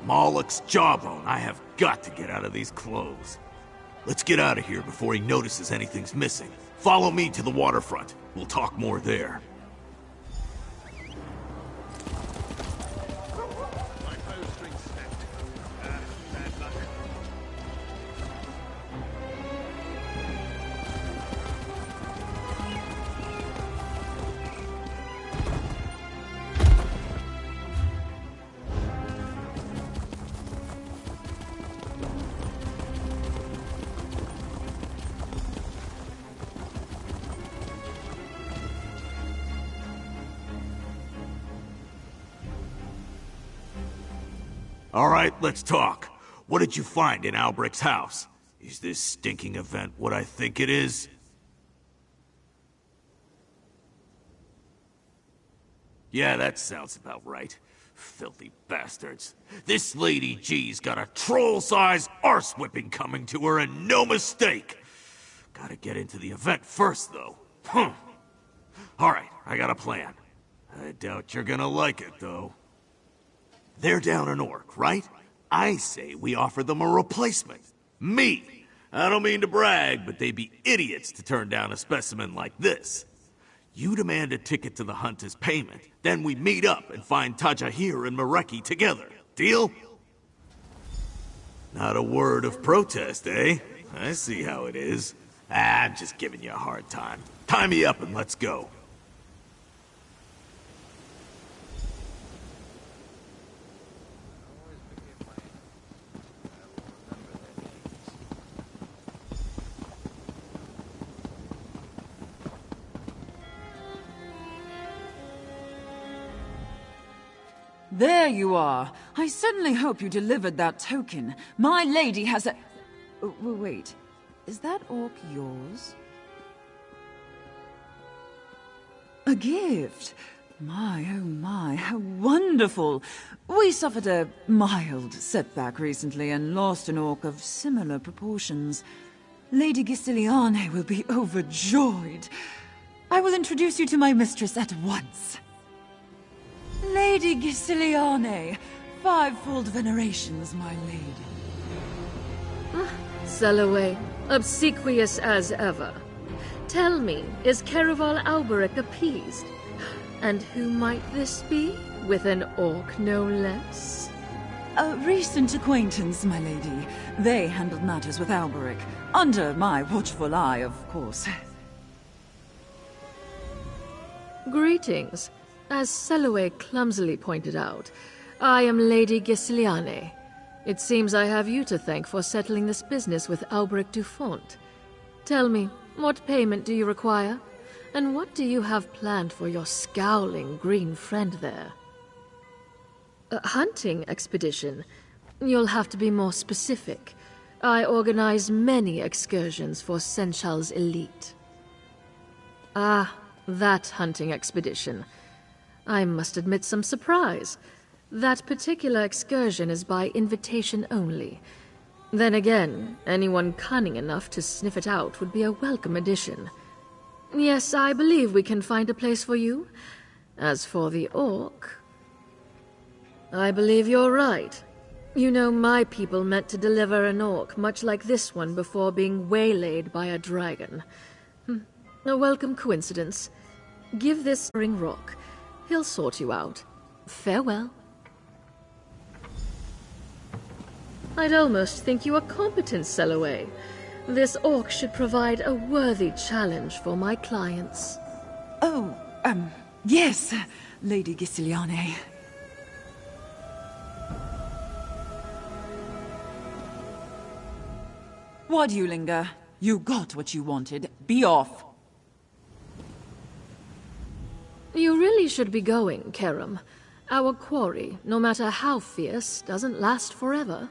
Moloch's jawbone. I have got to get out of these clothes. Let's get out of here before he notices anything's missing. Follow me to the waterfront. We'll talk more there. All right, let's talk. What did you find in Albrecht's house? Is this stinking event what I think it is? Yeah, that sounds about right. Filthy bastards. This Lady G's got a troll-sized arse-whipping coming to her, and no mistake! Gotta get into the event first, though. Alright, I got a plan. I doubt you're gonna like it, though. They're down an orc, right? I say we offer them a replacement. Me! I don't mean to brag, but they'd be idiots to turn down a specimen like this. You demand a ticket to the hunt as payment, then we meet up and find Tajahir and Mareki together. Deal? Not a word of protest, eh? I see how it is. I'm just giving you a hard time. Tie me up and let's go. There you are. I certainly hope you delivered that token. My lady has a... wait. Is that orc yours? A gift? My, oh my, how wonderful. We suffered a mild setback recently and lost an orc of similar proportions. Lady Gisiliane will be overjoyed. I will introduce you to my mistress at once. Lady Gisiliane, fivefold venerations, my lady. Selloway, obsequious as ever. Tell me, is Caraval Alberic appeased? And who might this be? With an orc, no less? A recent acquaintance, my lady. They handled matters with Alberic. Under my watchful eye, of course. Greetings. As Selloway clumsily pointed out, I am Lady Gisiliane. It seems I have you to thank for settling this business with Alberic Dufont. Tell me, what payment do you require? And what do you have planned for your scowling green friend there? A hunting expedition? You'll have to be more specific. I organize many excursions for Senchal's elite. Ah, that hunting expedition. I must admit some surprise. That particular excursion is by invitation only. Then again, anyone cunning enough to sniff it out would be a welcome addition. Yes, I believe we can find a place for you. As for the orc... I believe you're right. You know, my people meant to deliver an orc much like this one before being waylaid by a dragon. A welcome coincidence. Give this ring rock. He'll sort you out. Farewell. I'd almost think you were competent, Selloway. This orc should provide a worthy challenge for my clients. Oh, yes, Lady Gisiliane. Why do you linger? You got what you wanted. Be off. You really should be going, Karam. Our quarry, no matter how fierce, doesn't last forever.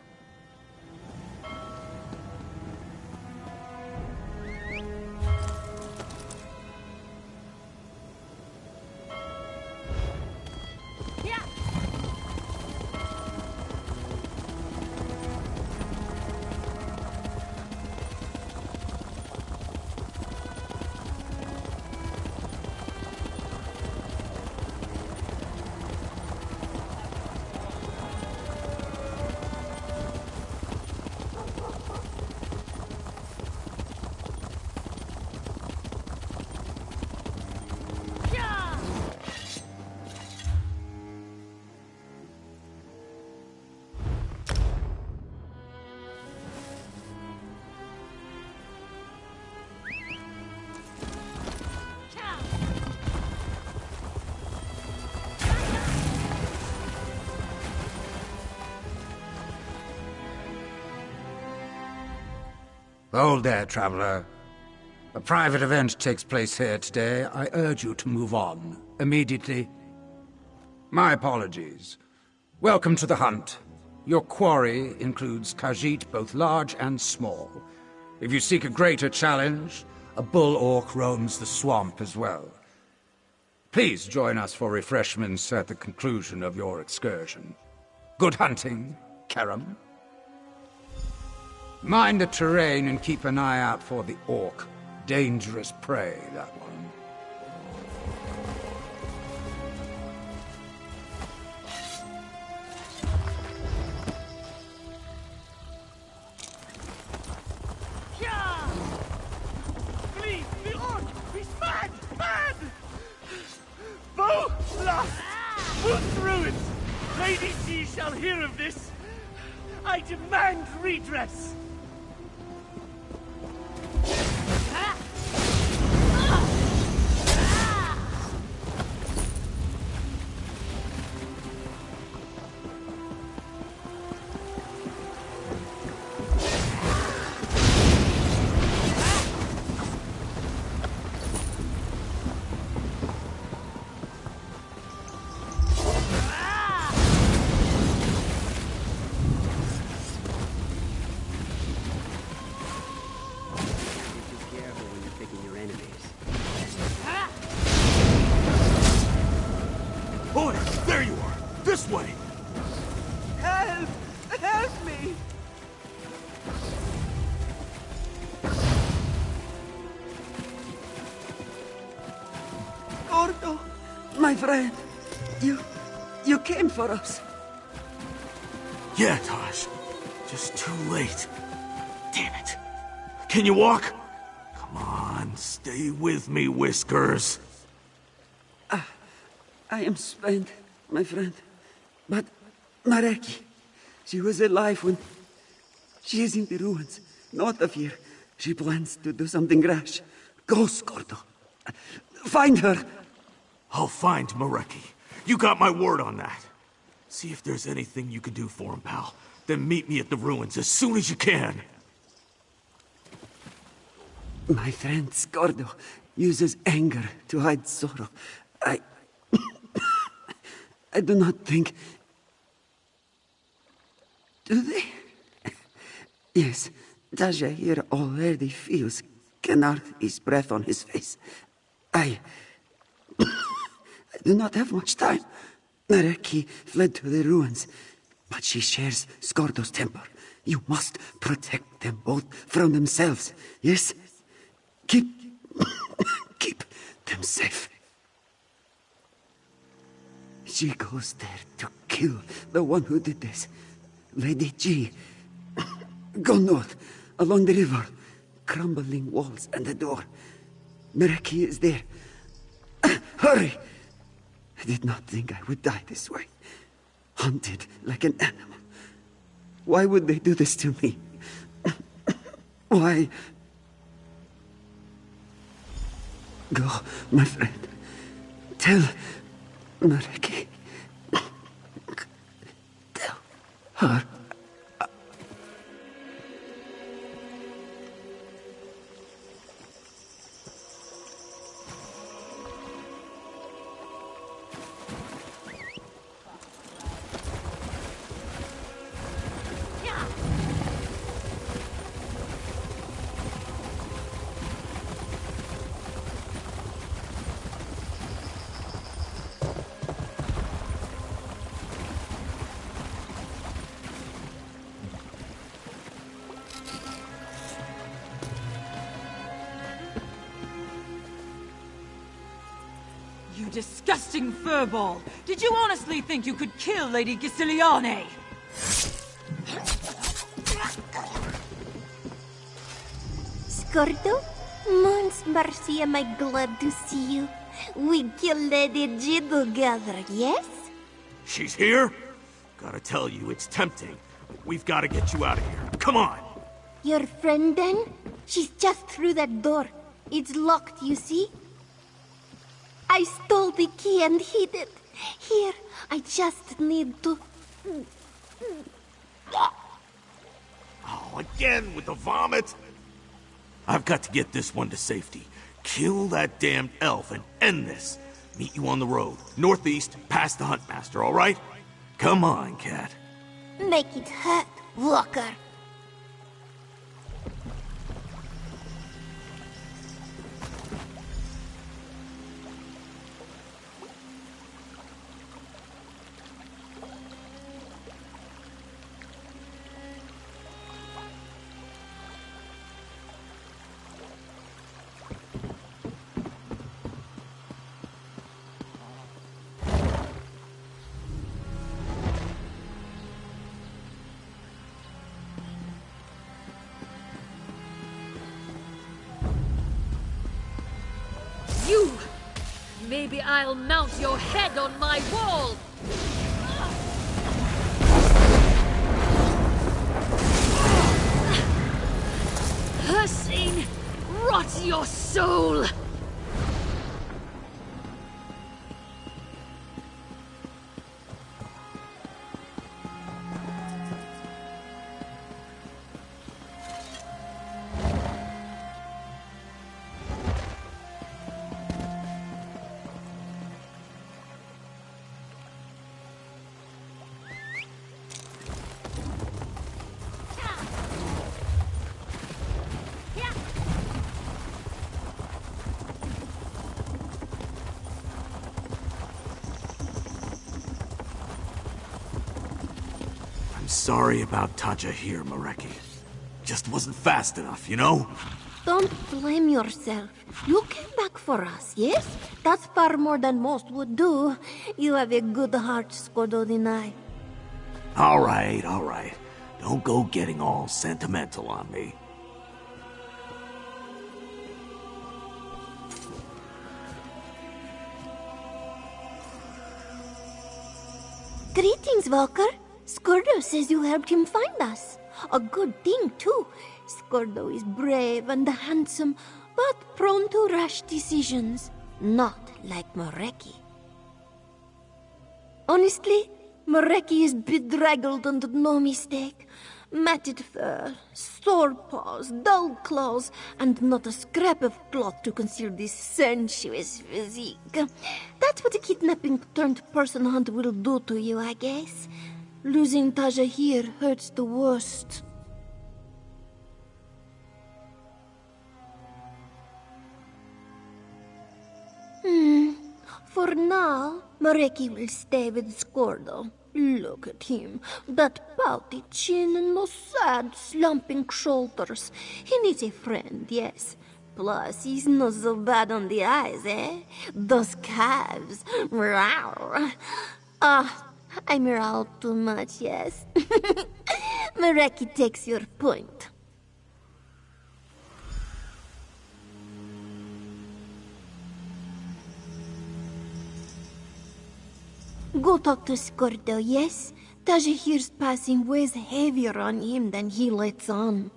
Hold there, traveler. A private event takes place here today. I urge you to move on immediately. My apologies. Welcome to the hunt. Your quarry includes Khajiit both large and small. If you seek a greater challenge, a bull orc roams the swamp as well. Please join us for refreshments at the conclusion of your excursion. Good hunting, Karam. Mind the terrain and keep an eye out for the orc. Dangerous prey, that one. Please, the orc! He's mad! Mad! Bo! Lost! Who's ruined? Lady G shall hear of this. I demand redress! friend. You came for us. Yeah, Taj. Just too late. Damn it. Can you walk? Come on, stay with me, Whiskers. I am spent, my friend. But Mareki, she was alive when... She is in the ruins, north of here. She plans to do something rash. Go, Skordo. Find her. I'll find Mareki. You got my word on that. See if there's anything you can do for him, pal. Then meet me at the ruins as soon as you can. My friend Skordo uses anger to hide sorrow. I do not think... Do they? Yes, Taja here already feels Kenarthi's breath on his face. I do not have much time. Mareki fled to the ruins, but she shares Skordo's temper. You must protect them both from themselves, yes? Keep them safe. She goes there to kill the one who did this. Lady G. Go north, along the river. Crumbling walls and a door. Mareki is there. Hurry! I did not think I would die this way. Hunted like an animal. Why would they do this to me? Why? Go, my friend. Tell Mareki. Tell her. You disgusting furball! Did you honestly think you could kill Lady Gisiliane? Skordo? Moon's mercy, am I glad to see you. We killed Lady G together, yes? She's here? Gotta tell you, it's tempting. We've gotta get you out of here. Come on! Your friend then? She's just through that door. It's locked, you see? I stole the key and hid it. Here, I just need to... Oh, again with the vomit? I've got to get this one to safety. Kill that damned elf and end this. Meet you on the road, northeast, past the Huntmaster, all right? Come on, cat. Make it hurt, Walker. You! Maybe I'll mount your head on my wall! Cursing! Rot your soul! Sorry about Taja here, Mareki. Just wasn't fast enough, you know? Don't blame yourself. You came back for us, yes? That's far more than most would do. You have a good heart, Scordo Denai. All right, all right. Don't go getting all sentimental on me. Greetings, Walker. Scordo says you helped him find us. A good thing, too. Scordo is brave and handsome, but prone to rash decisions. Not like Moreki. Honestly, Moreki is bedraggled and no mistake. Matted fur, sore paws, dull claws, and not a scrap of cloth to conceal this sensuous physique. That's what a kidnapping-turned-person hunt will do to you, I guess. Losing Taja here hurts the worst. For now, Moreki will stay with Scordo. Look at him. That pouty chin and those sad, slumping shoulders. He needs a friend, yes. Plus, he's not so bad on the eyes, eh? Those calves. Rawr. I meow too much, yes. Moreki takes your point. Go talk to Scordo, yes? Taja here's passing weighs heavier on him than he lets on.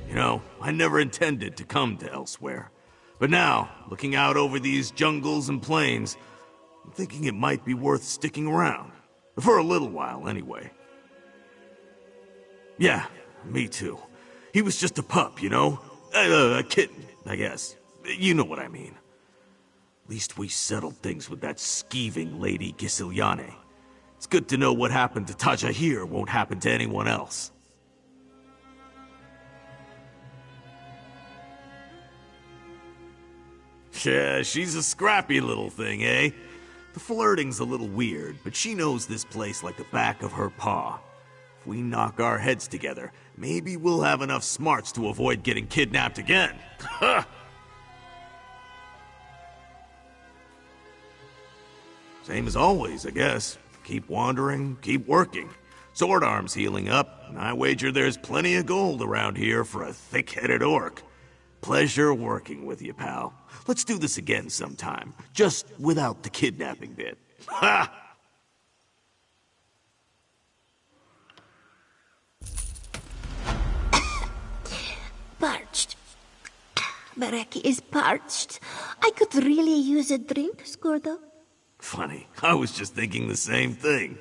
You know, I never intended to come to Elsweyr. But now, looking out over these jungles and plains, I'm thinking it might be worth sticking around. For a little while, anyway. Yeah, me too. He was just a pup, you know? A kitten, I guess. You know what I mean. At least we settled things with that skeeving Lady Gisiliane. It's good to know what happened to Taja here won't happen to anyone else. Yeah, she's a scrappy little thing, eh? The flirting's a little weird, but she knows this place like the back of her paw. If we knock our heads together, maybe we'll have enough smarts to avoid getting kidnapped again. Ha! Same as always, I guess. Keep wandering, keep working. Sword arm's healing up, and I wager there's plenty of gold around here for a thick-headed orc. Pleasure working with you, pal. Let's do this again sometime, just without the kidnapping bit. Ha! Parched. Moreki is parched. I could really use a drink, Scordo. Funny, I was just thinking the same thing.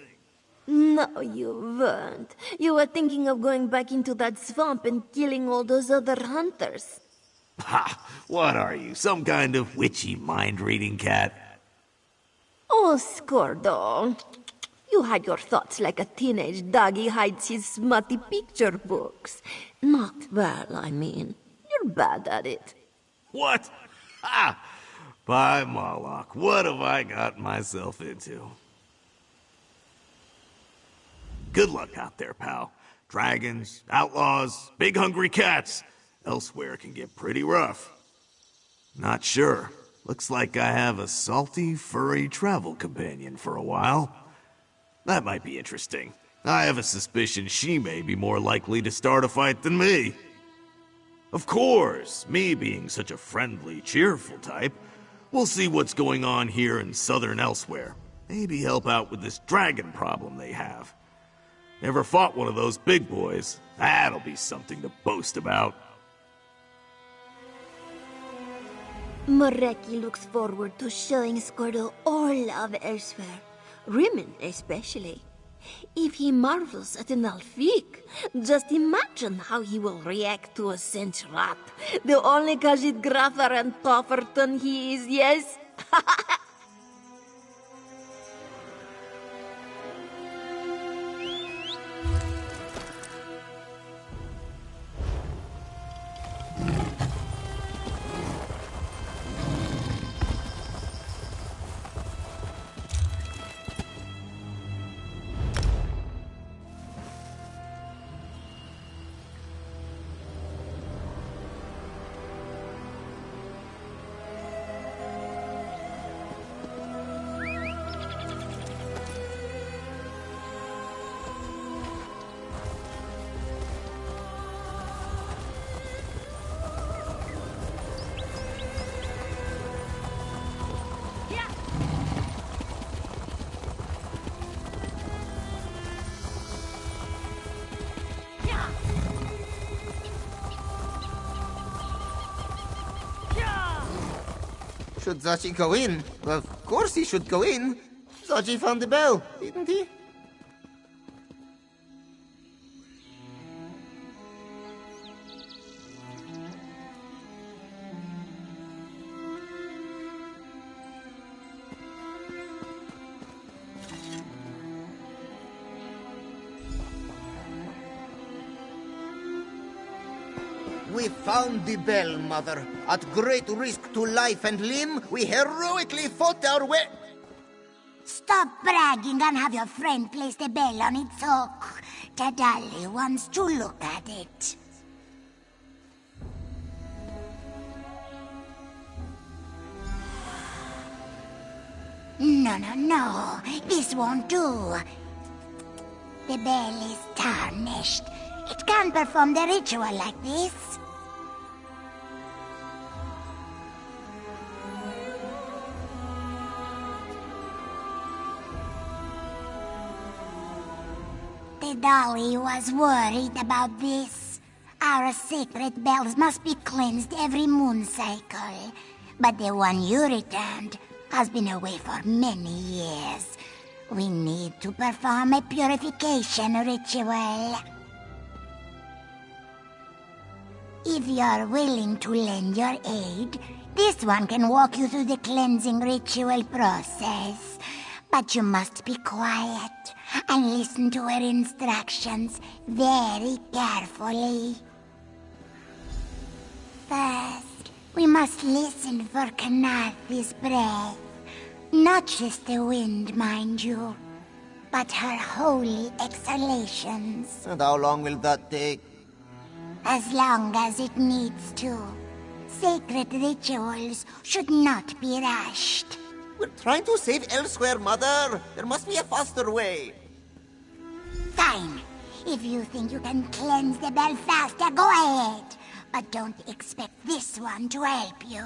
No, you weren't. You were thinking of going back into that swamp and killing all those other hunters. Ha! What are you, some kind of witchy mind-reading cat? Oh, Scordo. You hide your thoughts like a teenage doggy hides his smutty picture books. Not well, I mean. You're bad at it. What? Ha! By Moloch, what have I got myself into? Good luck out there, pal. Dragons, outlaws, big hungry cats. Elsweyr can get pretty rough. Not sure. Looks like I have a salty, furry travel companion for a while. That might be interesting. I have a suspicion she may be more likely to start a fight than me. Of course, me being such a friendly, cheerful type, we'll see what's going on here in Southern Elsweyr. Maybe help out with this dragon problem they have. Never fought one of those big boys. That'll be something to boast about. Moreki looks forward to showing Scordo all of Elsweyr. Women especially. If he marvels at an Alfik, just imagine how he will react to a cinch rat. The only Khajiit graffer and Tofferton he is, yes? Should Zaji go in? Of course he should go in. Zaji found the bell, didn't he? We found the bell, Mother. At great risk to life and limb, we heroically fought our way... Stop bragging and have your friend place the bell on its hook. Tadali wants to look at it. No. This won't do. The bell is tarnished. It can't perform the ritual like this. The dolly was worried about this. Our sacred bells must be cleansed every moon cycle. But the one you returned has been away for many years. We need to perform a purification ritual. If you're willing to lend your aid, this one can walk you through the cleansing ritual process. But you must be quiet and listen to her instructions very carefully. First, we must listen for Kanathi's breath. Not just the wind, mind you, but her holy exhalations. And how long will that take? As long as it needs to. Sacred rituals should not be rushed. We're trying to save Elsweyr, Mother. There must be a faster way. Fine. If you think you can cleanse the bell faster, go ahead. But don't expect this one to help you.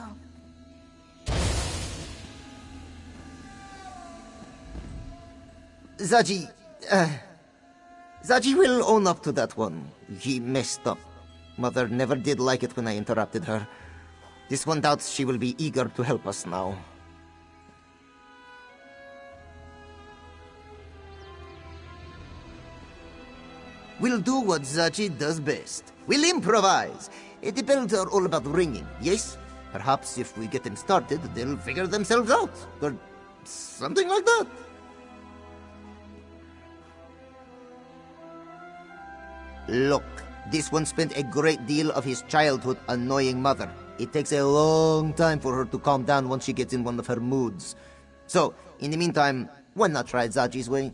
Zaji will own up to that one. He messed up. Mother never did like it when I interrupted her. This one doubts she will be eager to help us now. We'll do what Zaji does best. We'll improvise. The bells are all about ringing, yes? Perhaps if we get them started, they'll figure themselves out. Or something like that. Look, this one spent a great deal of his childhood annoying Mother. It takes a long time for her to calm down once she gets in one of her moods. So, in the meantime, why not try Zaji's way?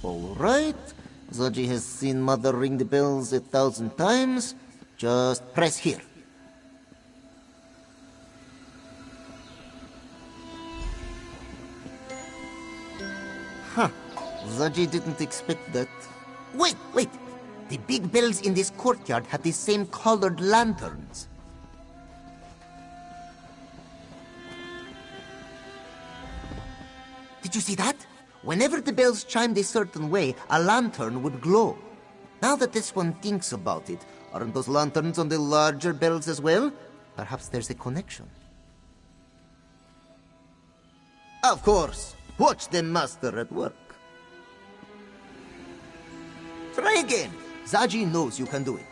Alright, Zaji has seen Mother ring the bells 1,000 times. Just press here. Huh, Zaji didn't expect that. Wait! The big bells in this courtyard have the same colored lanterns. Did you see that? Whenever the bells chimed a certain way, a lantern would glow. Now that this one thinks about it, aren't those lanterns on the larger bells as well? Perhaps there's a connection. Of course! Watch the master at work. Try again! Zaji knows you can do it.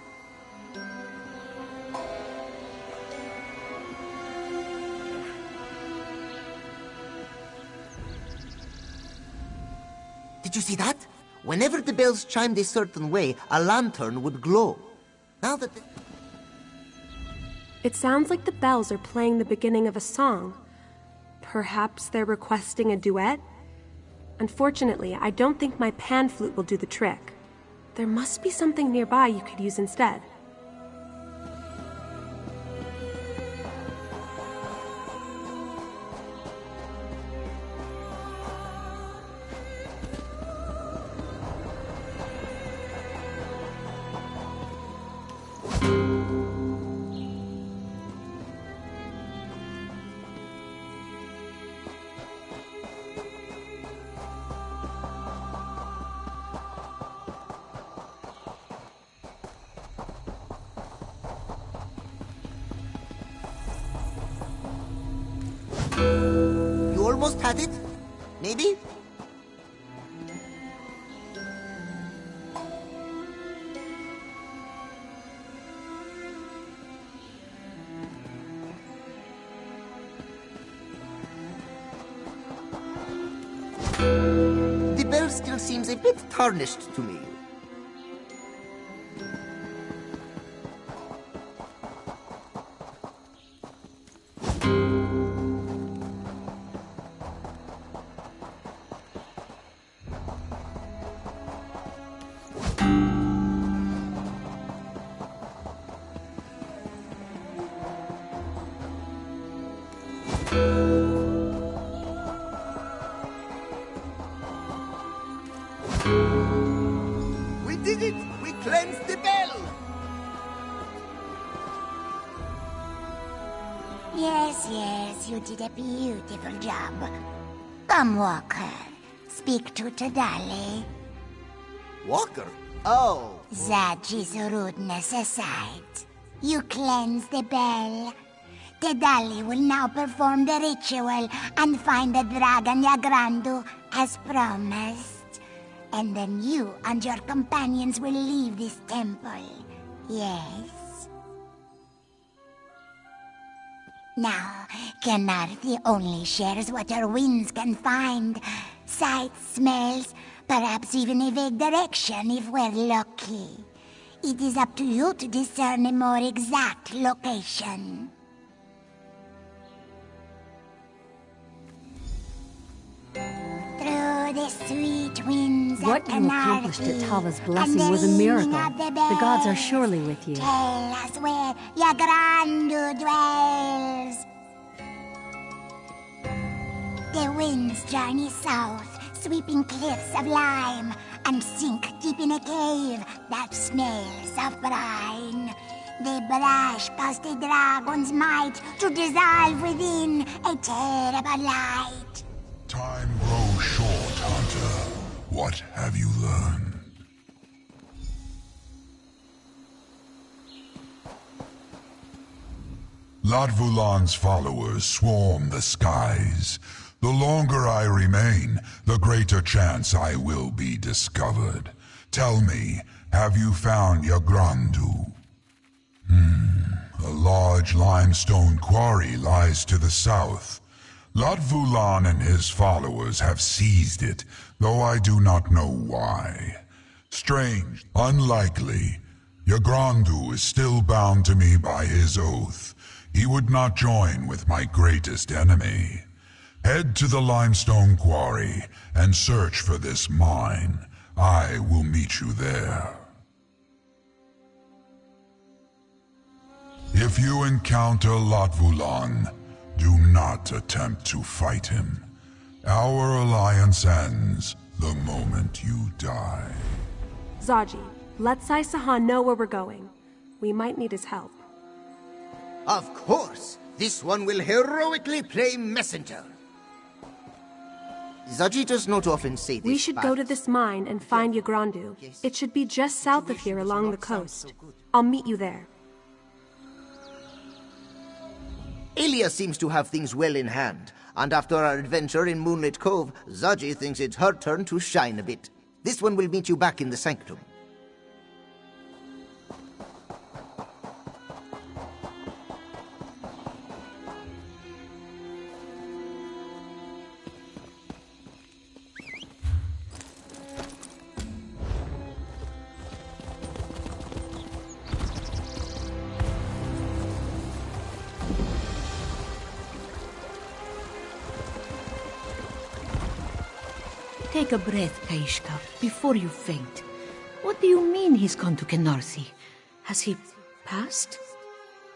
Did you see that? Whenever the bells chimed a certain way, a lantern would glow. Now that It sounds like the bells are playing the beginning of a song. Perhaps they're requesting a duet? Unfortunately, I don't think my pan flute will do the trick. There must be something nearby you could use instead. almost had it. Maybe? The bell still seems a bit tarnished to me. We did it! We cleansed the bell! Yes, you did a beautiful job. Come, Walker. Speak to Tadali. Walker? Oh. Zaji's rudeness aside, you cleanse the bell. Tadali will now perform the ritual and find the dragon Yagrandu as promised. And then you and your companions will leave this temple. Yes? Now, Kenarthi only shares what her winds can find. Sights, smells, perhaps even a vague direction if we're lucky. It is up to you to discern a more exact location. Through the sweet winds What of you accomplished at Kenarthi Tava's and blessing was a ringing miracle. of The gods are surely with you. Tell us where Yagrandu dwells. The winds journey south, sweeping cliffs of lime, and sink deep in a cave that smells of brine. They brush past the dragon's might to dissolve within a terrible light. Time grows short, Hunter. What have you learned? Latvulan's followers swarm the skies. The longer I remain, the greater chance I will be discovered. Tell me, have you found Yagrandu? A large limestone quarry lies to the south. Latvulan and his followers have seized it, though I do not know why. Strange, unlikely. Yagrandu is still bound to me by his oath. He would not join with my greatest enemy. Head to the limestone quarry and search for this mine. I will meet you there. If you encounter Latvulan, do not attempt to fight him. Our alliance ends the moment you die. Zaji, let Sai Sahan know where we're going. We might need his help. Of course! This one will heroically play messenger. Zaji does not often say this. We should go to this mine and find Yagrandu. It should be just south of here along the coast. I'll meet you there. Elia seems to have things well in hand, and after our adventure in Moonlit Cove, Zaji thinks it's her turn to shine a bit. This one will meet you back in the sanctum. Take a breath, Kaishka, before you faint. What do you mean he's gone to Kenarthi? Has he passed?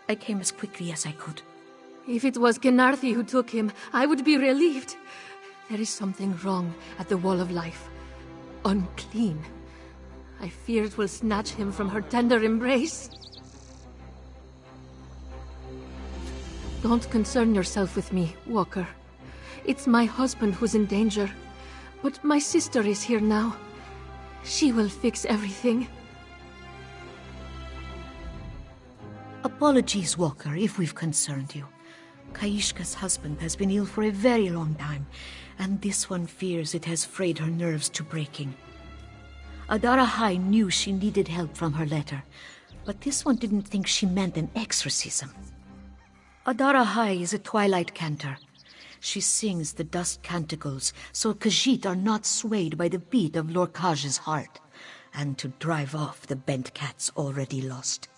I came as quickly as I could. If it was Kenarthi who took him, I would be relieved. There is something wrong at the Wall of Life. Unclean. I fear it will snatch him from her tender embrace. Don't concern yourself with me, Walker. It's my husband who's in danger. But my sister is here now. She will fix everything. Apologies, Walker, if we've concerned you. Kaishka's husband has been ill for a very long time, and this one fears it has frayed her nerves to breaking. Adara High knew she needed help from her letter, but this one didn't think she meant an exorcism. Adara High is a twilight cantor. She sings the dust canticles so Khajiit are not swayed by the beat of Lorkaj's heart, and to drive off the bent cats already lost.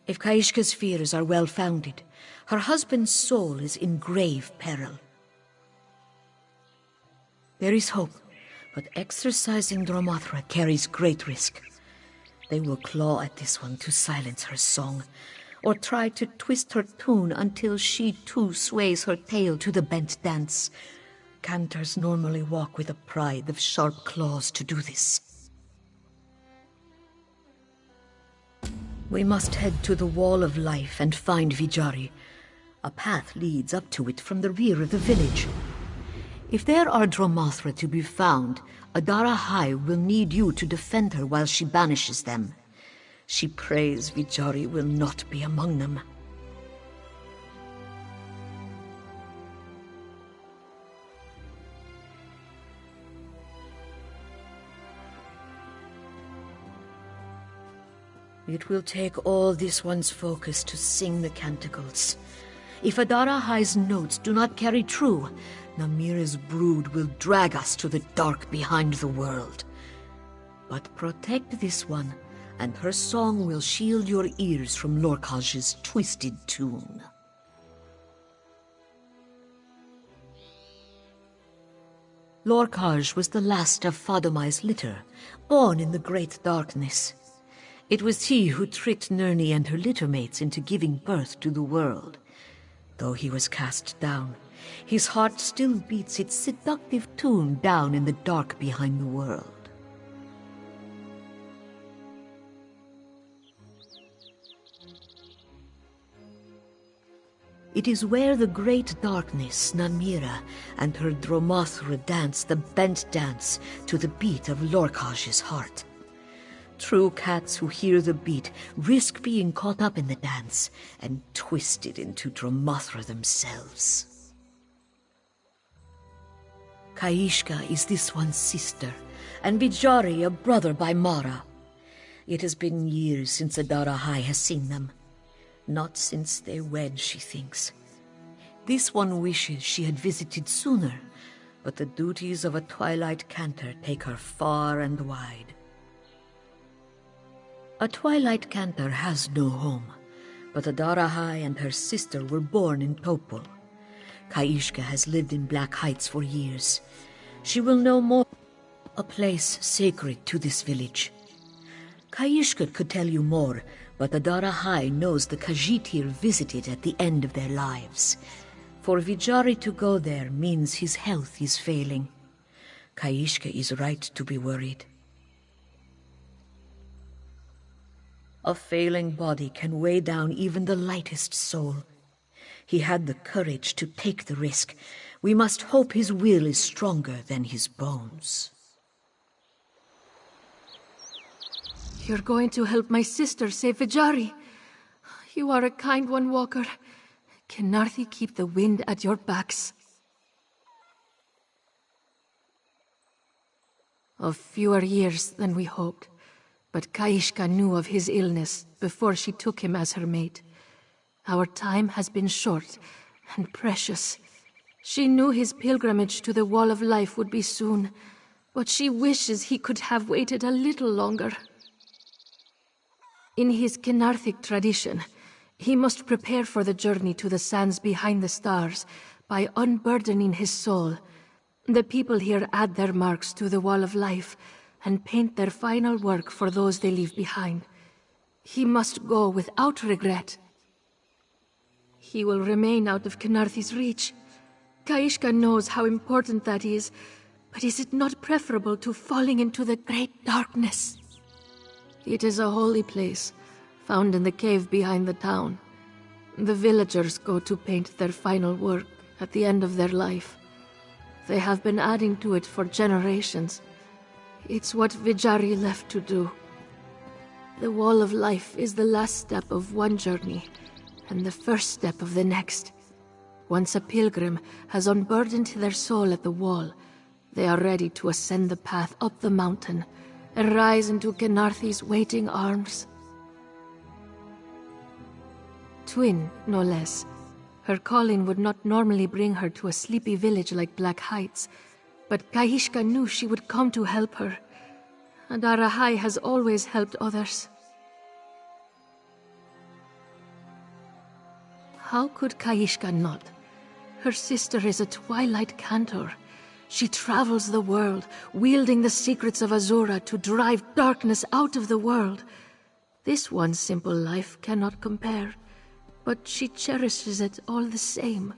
If Kaishka's fears are well-founded, her husband's soul is in grave peril. There is hope, but exorcising Dromothra carries great risk. They will claw at this one to silence her song, or try to twist her tune until she too sways her tail to the bent dance. Cantors normally walk with a pride of sharp claws to do this. We must head to the Wall of Life and find Vijari. A path leads up to it from the rear of the village. If there are Dromothra to be found, Adara High will need you to defend her while she banishes them. She prays Vijari will not be among them. It will take all this one's focus to sing the canticles. If Adara High's notes do not carry true, Namira's brood will drag us to the dark behind the world. But protect this one, and her song will shield your ears from Lorkaj's twisted tune. Lorkaj was the last of Fadomai's litter, born in the Great Darkness. It was he who tricked Nirni and her littermates into giving birth to the world. Though he was cast down, his heart still beats its seductive tune down in the dark behind the world. It is where the Great Darkness, Namira, and her Dromothra dance the bent dance to the beat of Lorkaj's heart. True cats who hear the beat risk being caught up in the dance and twisted into Dromothra themselves. Kaishka is this one's sister, and Vijari a brother by Mara. It has been years since Adara High has seen them. Not since they wed, she thinks. This one wishes she had visited sooner, but the duties of a twilight cantor take her far and wide. A twilight cantor has no home, but Adara High and her sister were born in Topol. Kaishka has lived in Black Heights for years. She will know more. A place sacred to this village. Kaishka could tell you more, but Adara High knows the Khajiit here visited at the end of their lives. For Vijari to go there means his health is failing. Kaishka is right to be worried. A failing body can weigh down even the lightest soul. He had the courage to take the risk. We must hope his will is stronger than his bones. You're going to help my sister save Vijari. You are a kind one, Walker. Can Narthi keep the wind at your backs? Of fewer years than we hoped, but Kaishka knew of his illness before she took him as her mate. Our time has been short and precious. She knew his pilgrimage to the Wall of Life would be soon, but she wishes he could have waited a little longer. In his Kenarthic tradition, he must prepare for the journey to the sands behind the stars by unburdening his soul. The people here add their marks to the Wall of Life and paint their final work for those they leave behind. He must go without regret. He will remain out of Kenarthi's reach. Kaishka knows how important that is, but is it not preferable to falling into the great darkness? It is a holy place, found in the cave behind the town. The villagers go to paint their final work at the end of their life. They have been adding to it for generations. It's what Vijari left to do. The Wall of Life is the last step of one journey, and the first step of the next. Once a pilgrim has unburdened their soul at the wall, they are ready to ascend the path up the mountain and rise into Kenarthi's waiting arms. Twin, no less. Her calling would not normally bring her to a sleepy village like Black Heights, but Kahishka knew she would come to help her. Adara High has always helped others. How could Kahishka not? Her sister is a twilight cantor. She travels the world, wielding the secrets of Azura to drive darkness out of the world. This one simple life cannot compare, but she cherishes it all the same.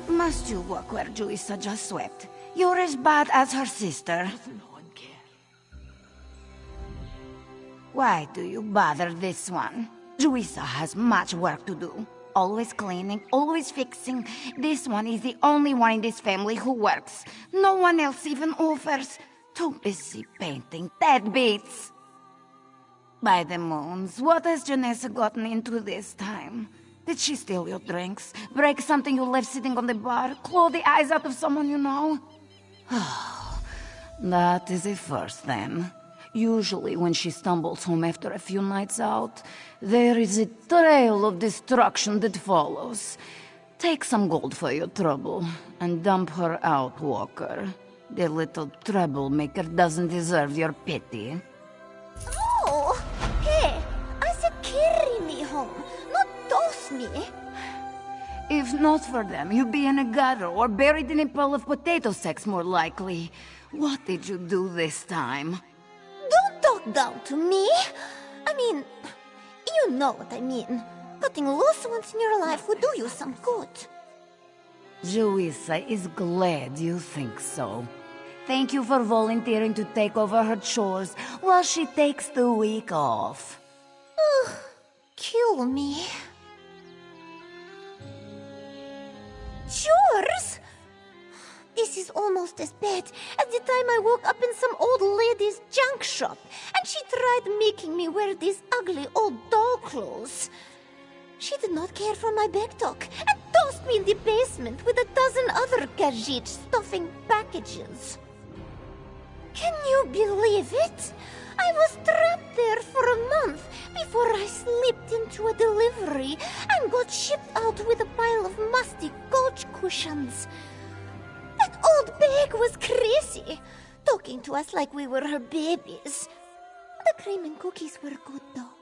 Must you walk where Juisa just swept? You're as bad as her sister. Why do you bother this one? Juisa has much work to do. Always cleaning, always fixing. This one is the only one in this family who works. No one else even offers. Too busy painting deadbeats. By the moons, what has Janessa gotten into this time? Did she steal your drinks? Break something you left sitting on the bar? Claw the eyes out of someone you know? That is a first then. Usually when she stumbles home after a few nights out, there is a trail of destruction that follows. Take some gold for your trouble, and dump her out, Walker. The little troublemaker doesn't deserve your pity. Oh! Hey! I said carry me home, not toss me. If not for them, you'd be in a gutter or buried in a pile of potato sacks more likely. What did you do this time? Don't talk down to me. I mean, you know what I mean. Cutting loose once in your life would do you some good. Juisa is glad you think so. Thank you for volunteering to take over her chores while she takes the week off. Ugh, kill me. Chores? This is almost as bad as the time I woke up in some old lady's junk shop and she tried making me wear these ugly old doll clothes. She did not care for my back talk and tossed me in the basement with 12 other Khajiit stuffing packages. Can you believe it? I was trapped there for a month before I slipped into a delivery and got shipped out with a pile of musty couch cushions. That old bag was crazy, talking to us like we were her babies. The cream and cookies were good, though.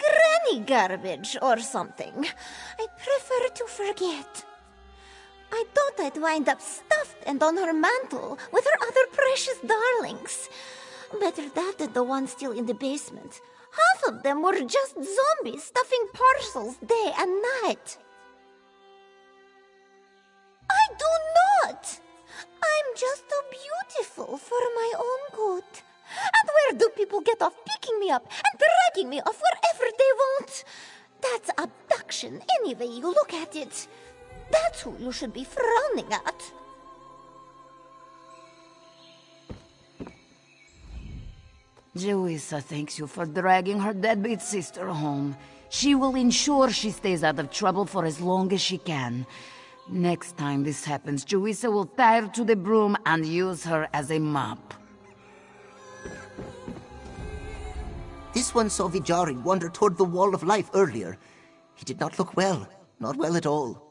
Granny garbage or something. I prefer to forget. I thought I'd wind up stuffed and on her mantle with her other precious darlings. Better that than the ones still in the basement. Half of them were just zombies stuffing parcels day and night. I do not! I'm just too beautiful for my own good. And where do people get off picking me up and dragging me off wherever they want? That's abduction any way you look at it. That's who you should be frowning at. Juisa thanks you for dragging her deadbeat sister home. She will ensure she stays out of trouble for as long as she can. Next time this happens, Juisa will tie her to the broom and use her as a mop. This one saw Vijari wander toward the Wall of Life earlier. He did not look well. Not well at all.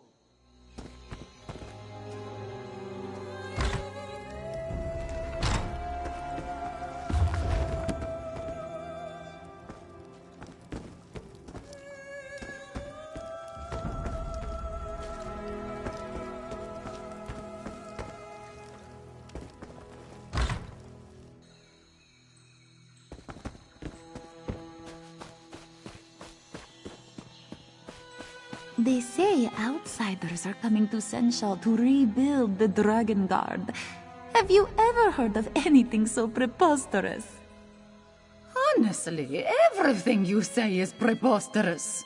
They say outsiders are coming to Senshal to rebuild the Dragon Guard. Have you ever heard of anything so preposterous? Honestly, everything you say is preposterous.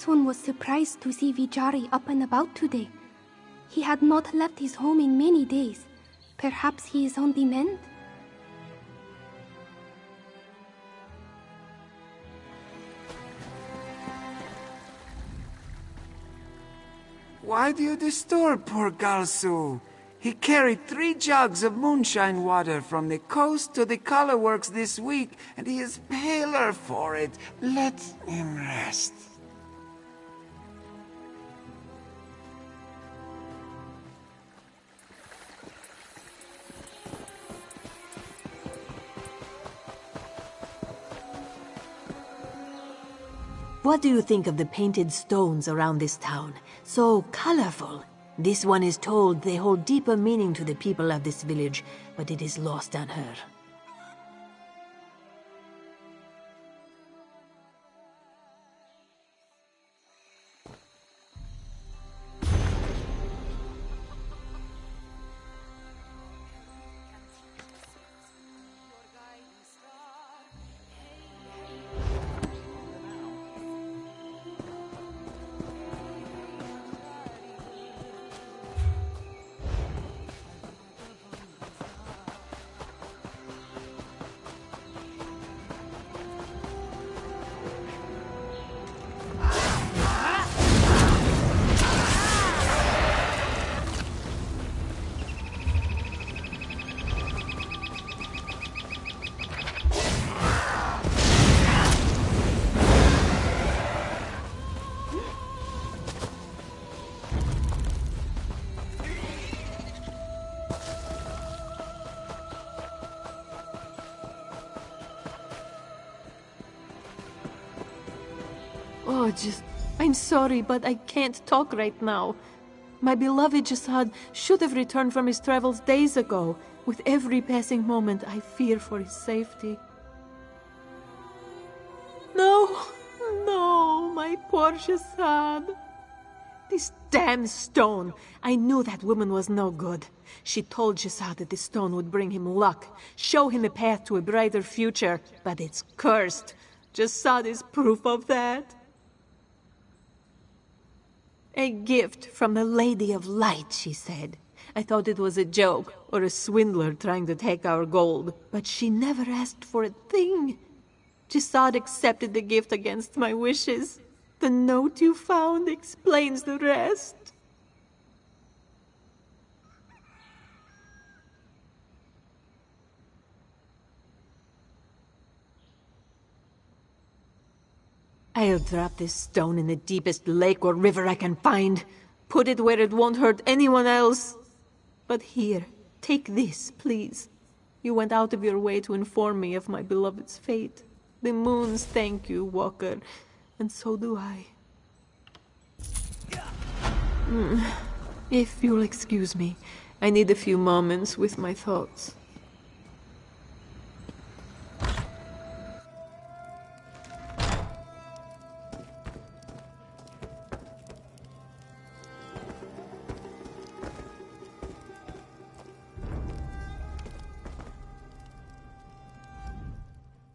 This one was surprised to see Vijari up and about today. He had not left his home in many days. Perhaps he is on the mend? Why do you disturb poor Galsu? He carried 3 jugs of moonshine water from the coast to the color works this week, and he is paler for it. Let him rest. What do you think of the painted stones around this town? So colorful. This one is told they hold deeper meaning to the people of this village, but it is lost on her. Oh, I'm sorry, but I can't talk right now. My beloved Jasad should have returned from his travels days ago. With every passing moment, I fear for his safety. No, my poor Jasad. This damn stone! I knew that woman was no good. She told Jasad that the stone would bring him luck, show him a path to a brighter future, but it's cursed. Jasad is proof of that. A gift from the Lady of Light, she said. I thought it was a joke, or a swindler trying to take our gold. But she never asked for a thing. Jasad accepted the gift against my wishes. The note you found explains the rest. I'll drop this stone in the deepest lake or river I can find. Put it where it won't hurt anyone else. But here, take this, please. You went out of your way to inform me of my beloved's fate. The moons thank you, Walker, and so do I. If you'll excuse me, I need a few moments with my thoughts.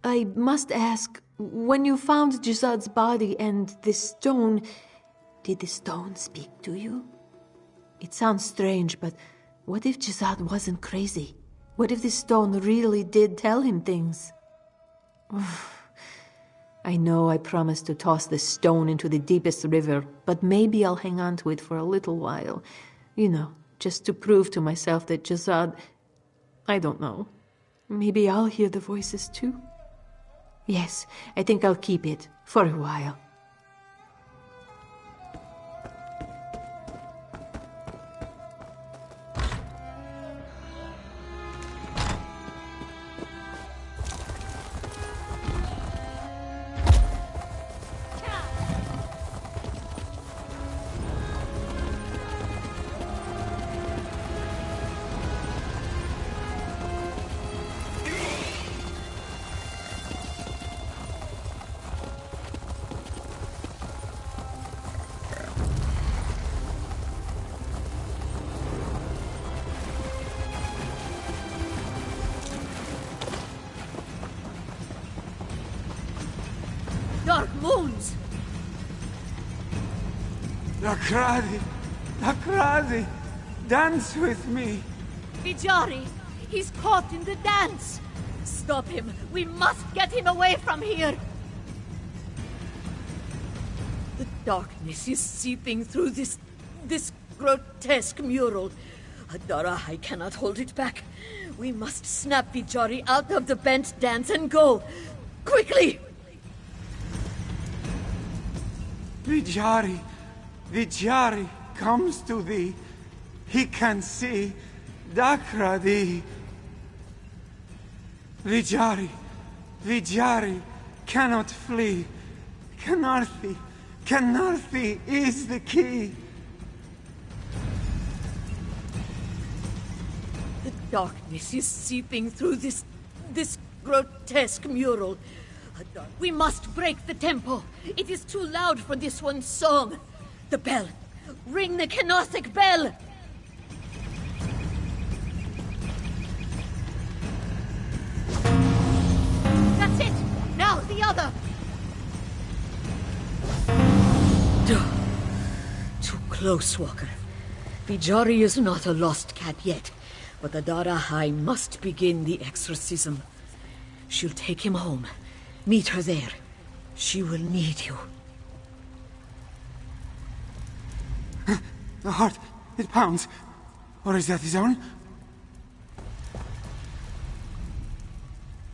I must ask, when you found Jasad's body and the stone, did the stone speak to you? It sounds strange, but what if Jasad wasn't crazy? What if the stone really did tell him things? I know I promised to toss the stone into the deepest river, but maybe I'll hang on to it for a little while. You know, just to prove to myself that Jasad... I don't know. Maybe I'll hear the voices too. Yes, I think I'll keep it for a while. Dakradi! Dakradi! Dance with me! Vijari! He's caught in the dance! Stop him! We must get him away from here! The darkness is seeping through this grotesque mural. Adara, I cannot hold it back. We must snap Vijari out of the bent dance and go! Quickly! Vijari! Vijari comes to thee. He can see Dakradi. Vijari! Vijari cannot flee. Kanarthi! Kanarthi is the key! The darkness is seeping through this grotesque mural. We must break the tempo. It is too loud for this one's song. The bell. Ring the Kenotic bell! That's it! Now the other! Too close, Walker. Vijari is not a lost cat yet, but Adara High must begin the exorcism. She'll take him home. Meet her there. She will need you. The heart, it pounds. Or is that his own?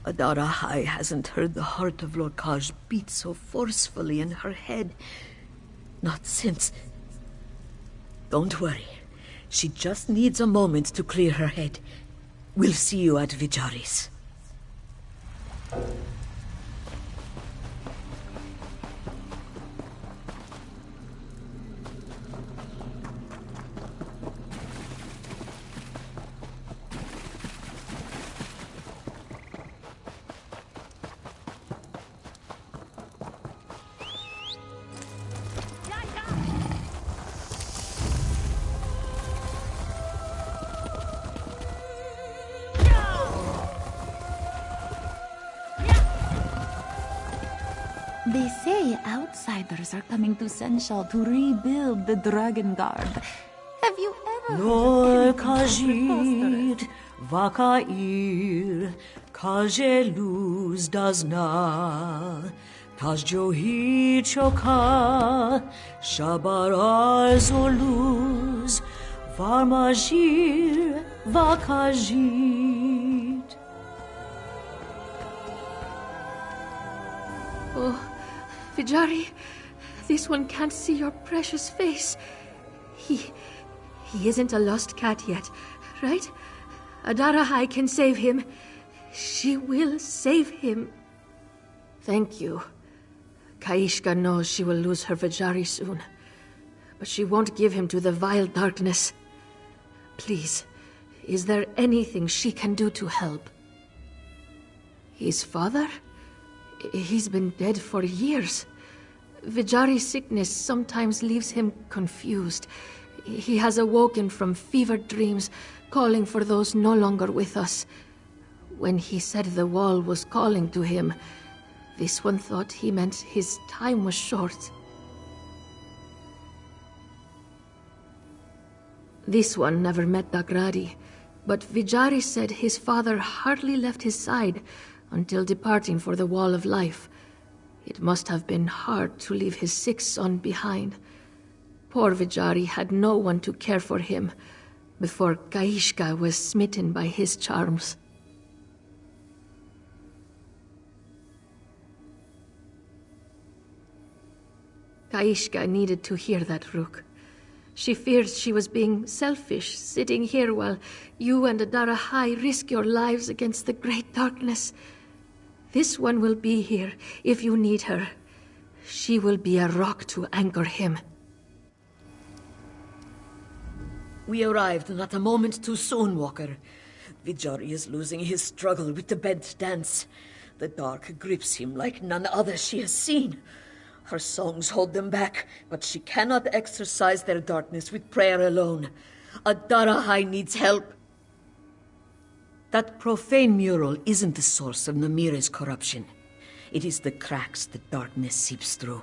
Adara High hasn't heard the heart of Lorkaj beat so forcefully in her head. Not since... Don't worry. She just needs a moment to clear her head. We'll see you at Vijari's. They say outsiders are coming to Senshal to rebuild the Dragon Guard. Have you ever Lor Kajit, Vakair, Kajeluz Dazna, Tajjohi Choka, Shabar Arzoluz, Varmajir, Vakajit. Oh, Vijari, this one can't see your precious face. He isn't a lost cat yet, right? Adara High can save him. She will save him. Thank you. Kaishka knows she will lose her Vijari soon, but she won't give him to the vile darkness. Please, is there anything she can do to help? His father? He's been dead for years. Vijari's sickness sometimes leaves him confused. He has awoken from fevered dreams, calling for those no longer with us. When he said the wall was calling to him, this one thought he meant his time was short. This one never met Dagradi, but Vijari said his father hardly left his side until departing for the Wall of Life. It must have been hard to leave his sick son behind. Poor Vijari had no one to care for him before Kaishka was smitten by his charms. Kaishka needed to hear that, Rook. She fears she was being selfish, sitting here while you and Adara High risk your lives against the great darkness. This one will be here if you need her. She will be a rock to anchor him. We arrived not a moment too soon, Walker. Vijari is losing his struggle with the bent dance. The dark grips him like none other she has seen. Her songs hold them back, but she cannot exorcise their darkness with prayer alone. Adara High needs help. That profane mural isn't the source of Namira's corruption. It is the cracks the darkness seeps through.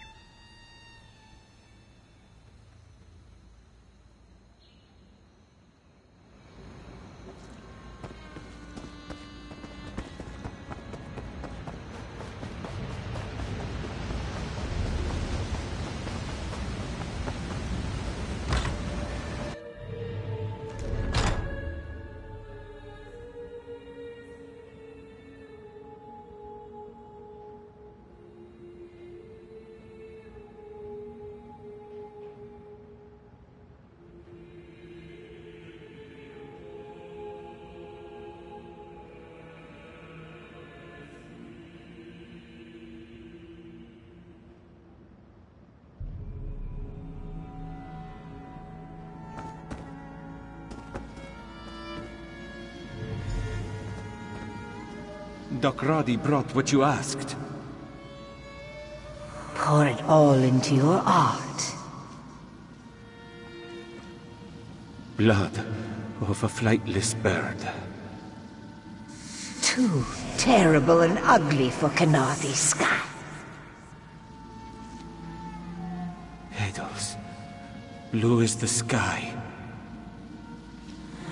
Dakradi brought what you asked. Pour it all into your art. Blood of a flightless bird. Too terrible and ugly for Canarthy's sky. Adels. Blue as the sky.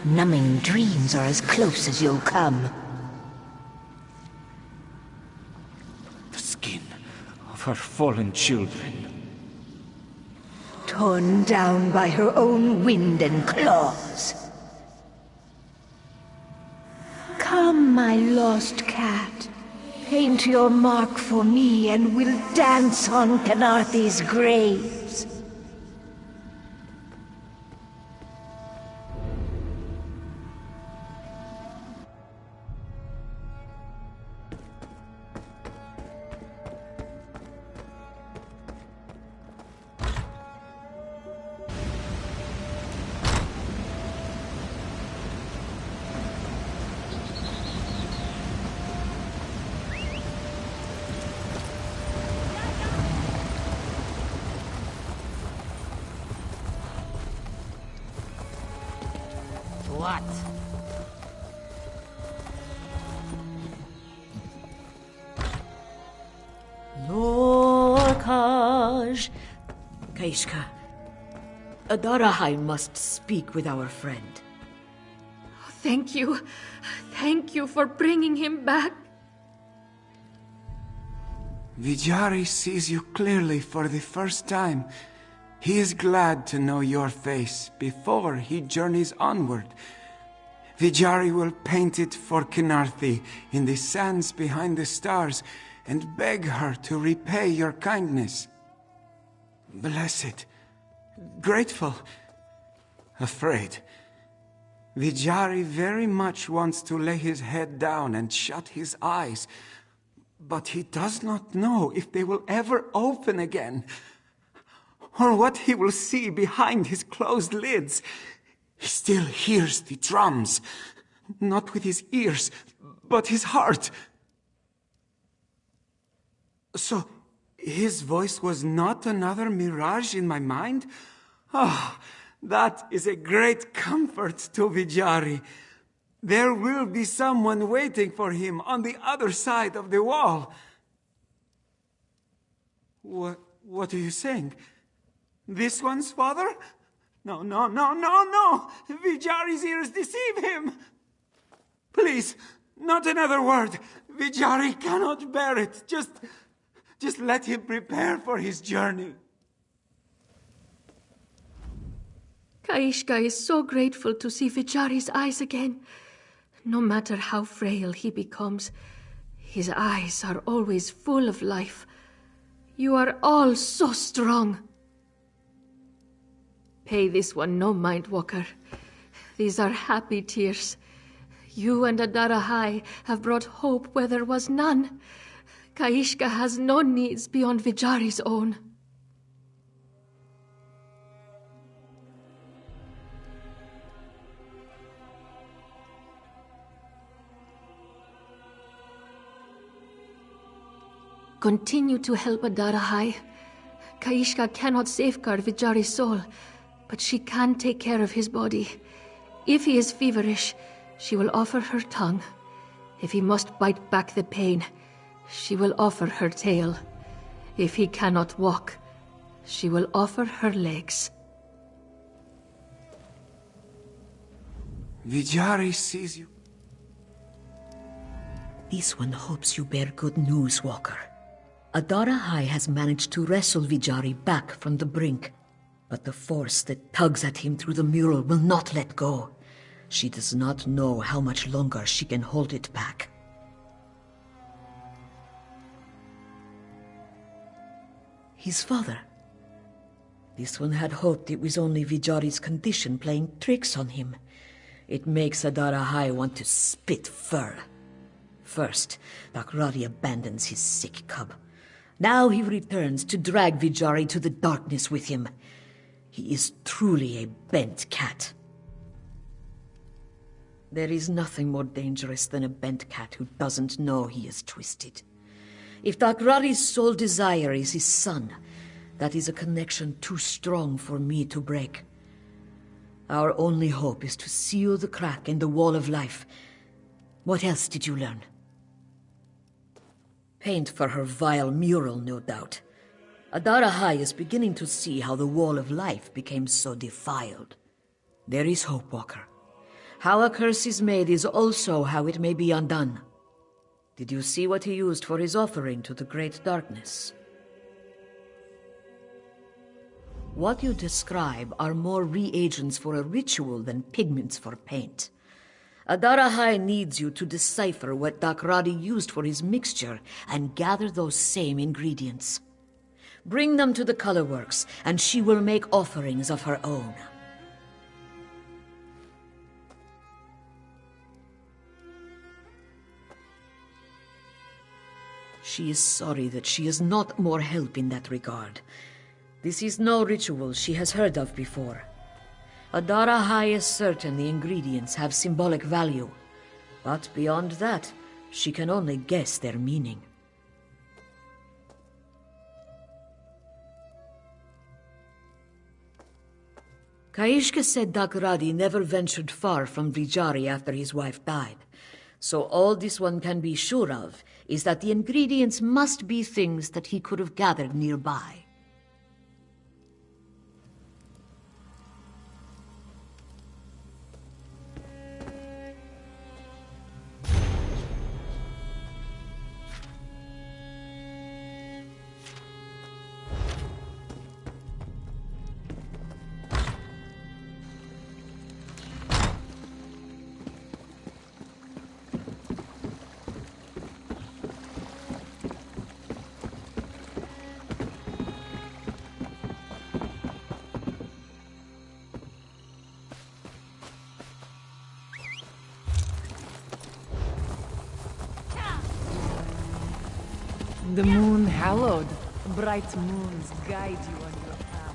Numbing dreams are as close as you'll come. The skin of her fallen children. Torn down by her own wind and claws. Come, my lost cat. Paint your mark for me and we'll dance on Canarthy's graves. What? Lorkaj. Kaishka, Adarahai must speak with our friend. Thank you. Thank you for bringing him back. Vijari sees you clearly for the first time. He is glad to know your face before he journeys onward. Vijari will paint it for Canarthy in the sands behind the stars and beg her to repay your kindness. Blessed, grateful, afraid. Vijari very much wants to lay his head down and shut his eyes, but he does not know if they will ever open again, or what he will see behind his closed lids. He still hears the drums, not with his ears, but his heart. So, his voice was not another mirage in my mind? Ah, that is a great comfort to Vijari. There will be someone waiting for him on the other side of the wall. What are you saying? This one's father? No. Vijari's ears deceive him. Please, not another word. Vijari cannot bear it. Just let him prepare for his journey. Kaishka is so grateful to see Vijari's eyes again. No matter how frail he becomes, his eyes are always full of life. You are all so strong. Pay this one no mind, Walker. These are happy tears. You and Adarahai have brought hope where there was none. Kaishka has no needs beyond Vijari's own. Continue to help Adarahai. Kaishka cannot safeguard Vijari's soul, but she can take care of his body. If he is feverish, she will offer her tongue. If he must bite back the pain, she will offer her tail. If he cannot walk, she will offer her legs. Vijari sees you. This one hopes you bear good news, Walker. Adarahai has managed to wrestle Vijari back from the brink, but the force that tugs at him through the mural will not let go. She does not know how much longer she can hold it back. His father. This one had hoped it was only Vijari's condition playing tricks on him. It makes Adarahai want to spit fur. First, Dakradi abandons his sick cub. Now he returns to drag Vijari to the darkness with him. He is truly a bent cat. There is nothing more dangerous than a bent cat who doesn't know he is twisted. If Dakrari's sole desire is his son, that is a connection too strong for me to break. Our only hope is to seal the crack in the wall of life. What else did you learn? Paint for her vile mural, no doubt. Adara High is beginning to see how the wall of life became so defiled. There is hope, Walker. How a curse is made is also how it may be undone. Did you see what he used for his offering to the Great Darkness? What you describe are more reagents for a ritual than pigments for paint. Adara High needs you to decipher what Dakrari used for his mixture and gather those same ingredients. Bring them to the colorworks, and she will make offerings of her own. She is sorry that she is not more help in that regard. This is no ritual she has heard of before. Adara High is certain the ingredients have symbolic value, but beyond that, she can only guess their meaning. Kaishka said Dakradi never ventured far from Vijari after his wife died. So all this one can be sure of is that the ingredients must be things that he could have gathered nearby. The moon hallowed, bright moons guide you on your path.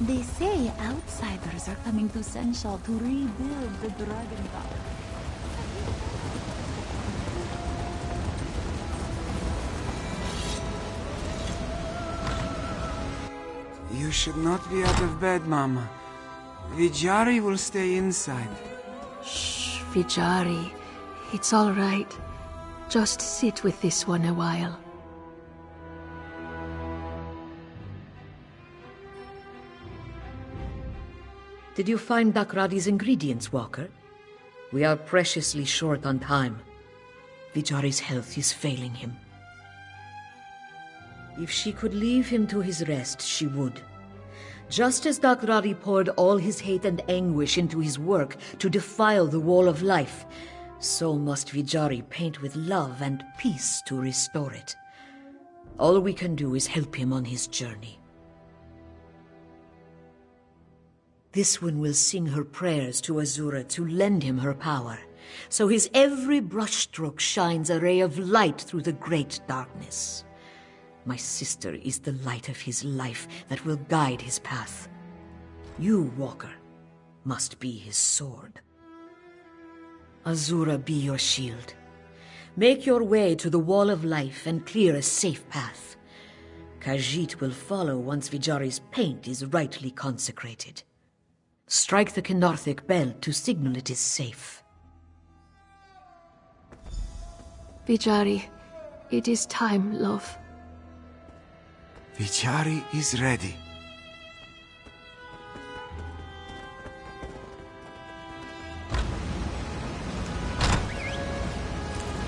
They say outsiders are coming to Senshal to rebuild the Dragon Tower. You should not be out of bed, Mama. Vijari will stay inside. Shh, Vijari. It's all right. Just sit with this one a while. Did you find Dakradi's ingredients, Walker? We are preciously short on time. Vijari's health is failing him. If she could leave him to his rest, she would. Just as Dakradi poured all his hate and anguish into his work to defile the Wall of Life, so must Vijari paint with love and peace to restore it. All we can do is help him on his journey. This one will sing her prayers to Azura to lend him her power, so his every brushstroke shines a ray of light through the great darkness. My sister is the light of his life that will guide his path. You, Walker, must be his sword. Azura be your shield. Make your way to the Wall of Life and clear a safe path. Khajiit will follow once Vijari's paint is rightly consecrated. Strike the Kenarthic bell to signal it is safe. Vijari, it is time, love. Vijari is ready.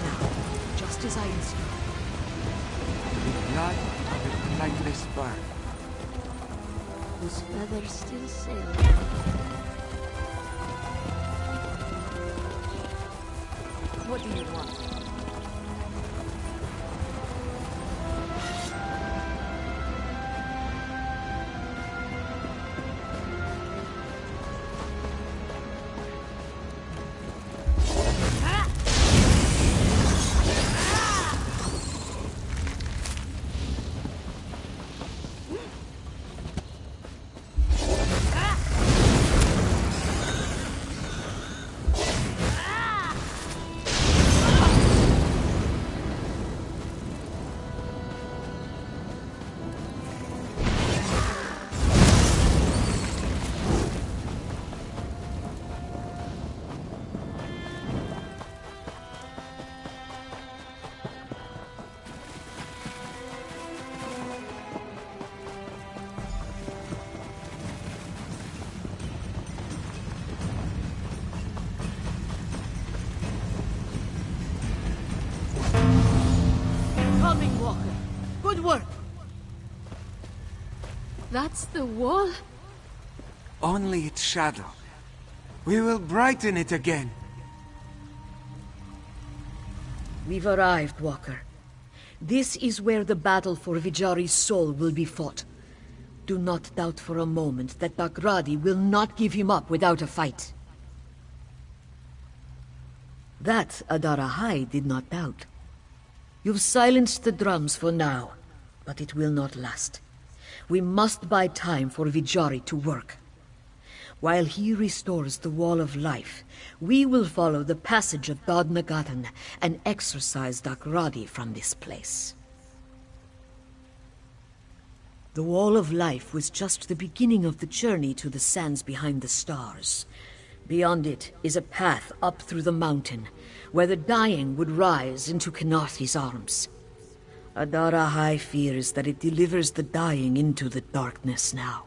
Now, just as I instructed. The blood of a flightless bird. Whose feathers still sail. What do you want? Coming, Walker. Good work. That's the wall? Only its shadow. We will brighten it again. We've arrived, Walker. This is where the battle for Vijari's soul will be fought. Do not doubt for a moment that Dakradi will not give him up without a fight. That Adara High did not doubt. You've silenced the drums for now, but it will not last. We must buy time for Vijari to work. While he restores the Wall of Life, we will follow the passage of Dod Nagatan and exorcise Dakradi from this place. The Wall of Life was just the beginning of the journey to the sands behind the stars. Beyond it is a path up through the mountain, where the dying would rise into Kenarthi's arms. Adara High fears that it delivers the dying into the darkness now.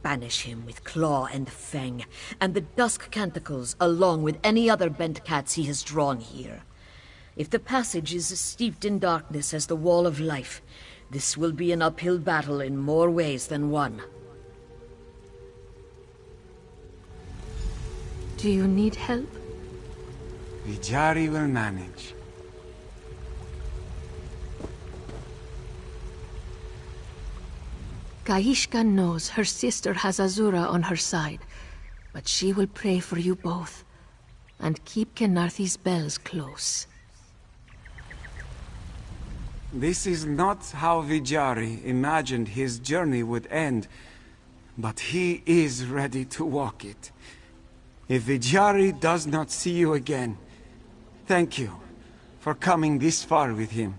Banish him with claw and fang, and the dusk canticles along with any other bent cats he has drawn here. If the passage is as steeped in darkness as the Wall of Life, this will be an uphill battle in more ways than one. Do you need help? Vijari will manage. Kaishka knows her sister has Azura on her side, but she will pray for you both, and keep Kenarthi's bells close. This is not how Vijari imagined his journey would end, but he is ready to walk it. If Vijari does not see you again, thank you for coming this far with him.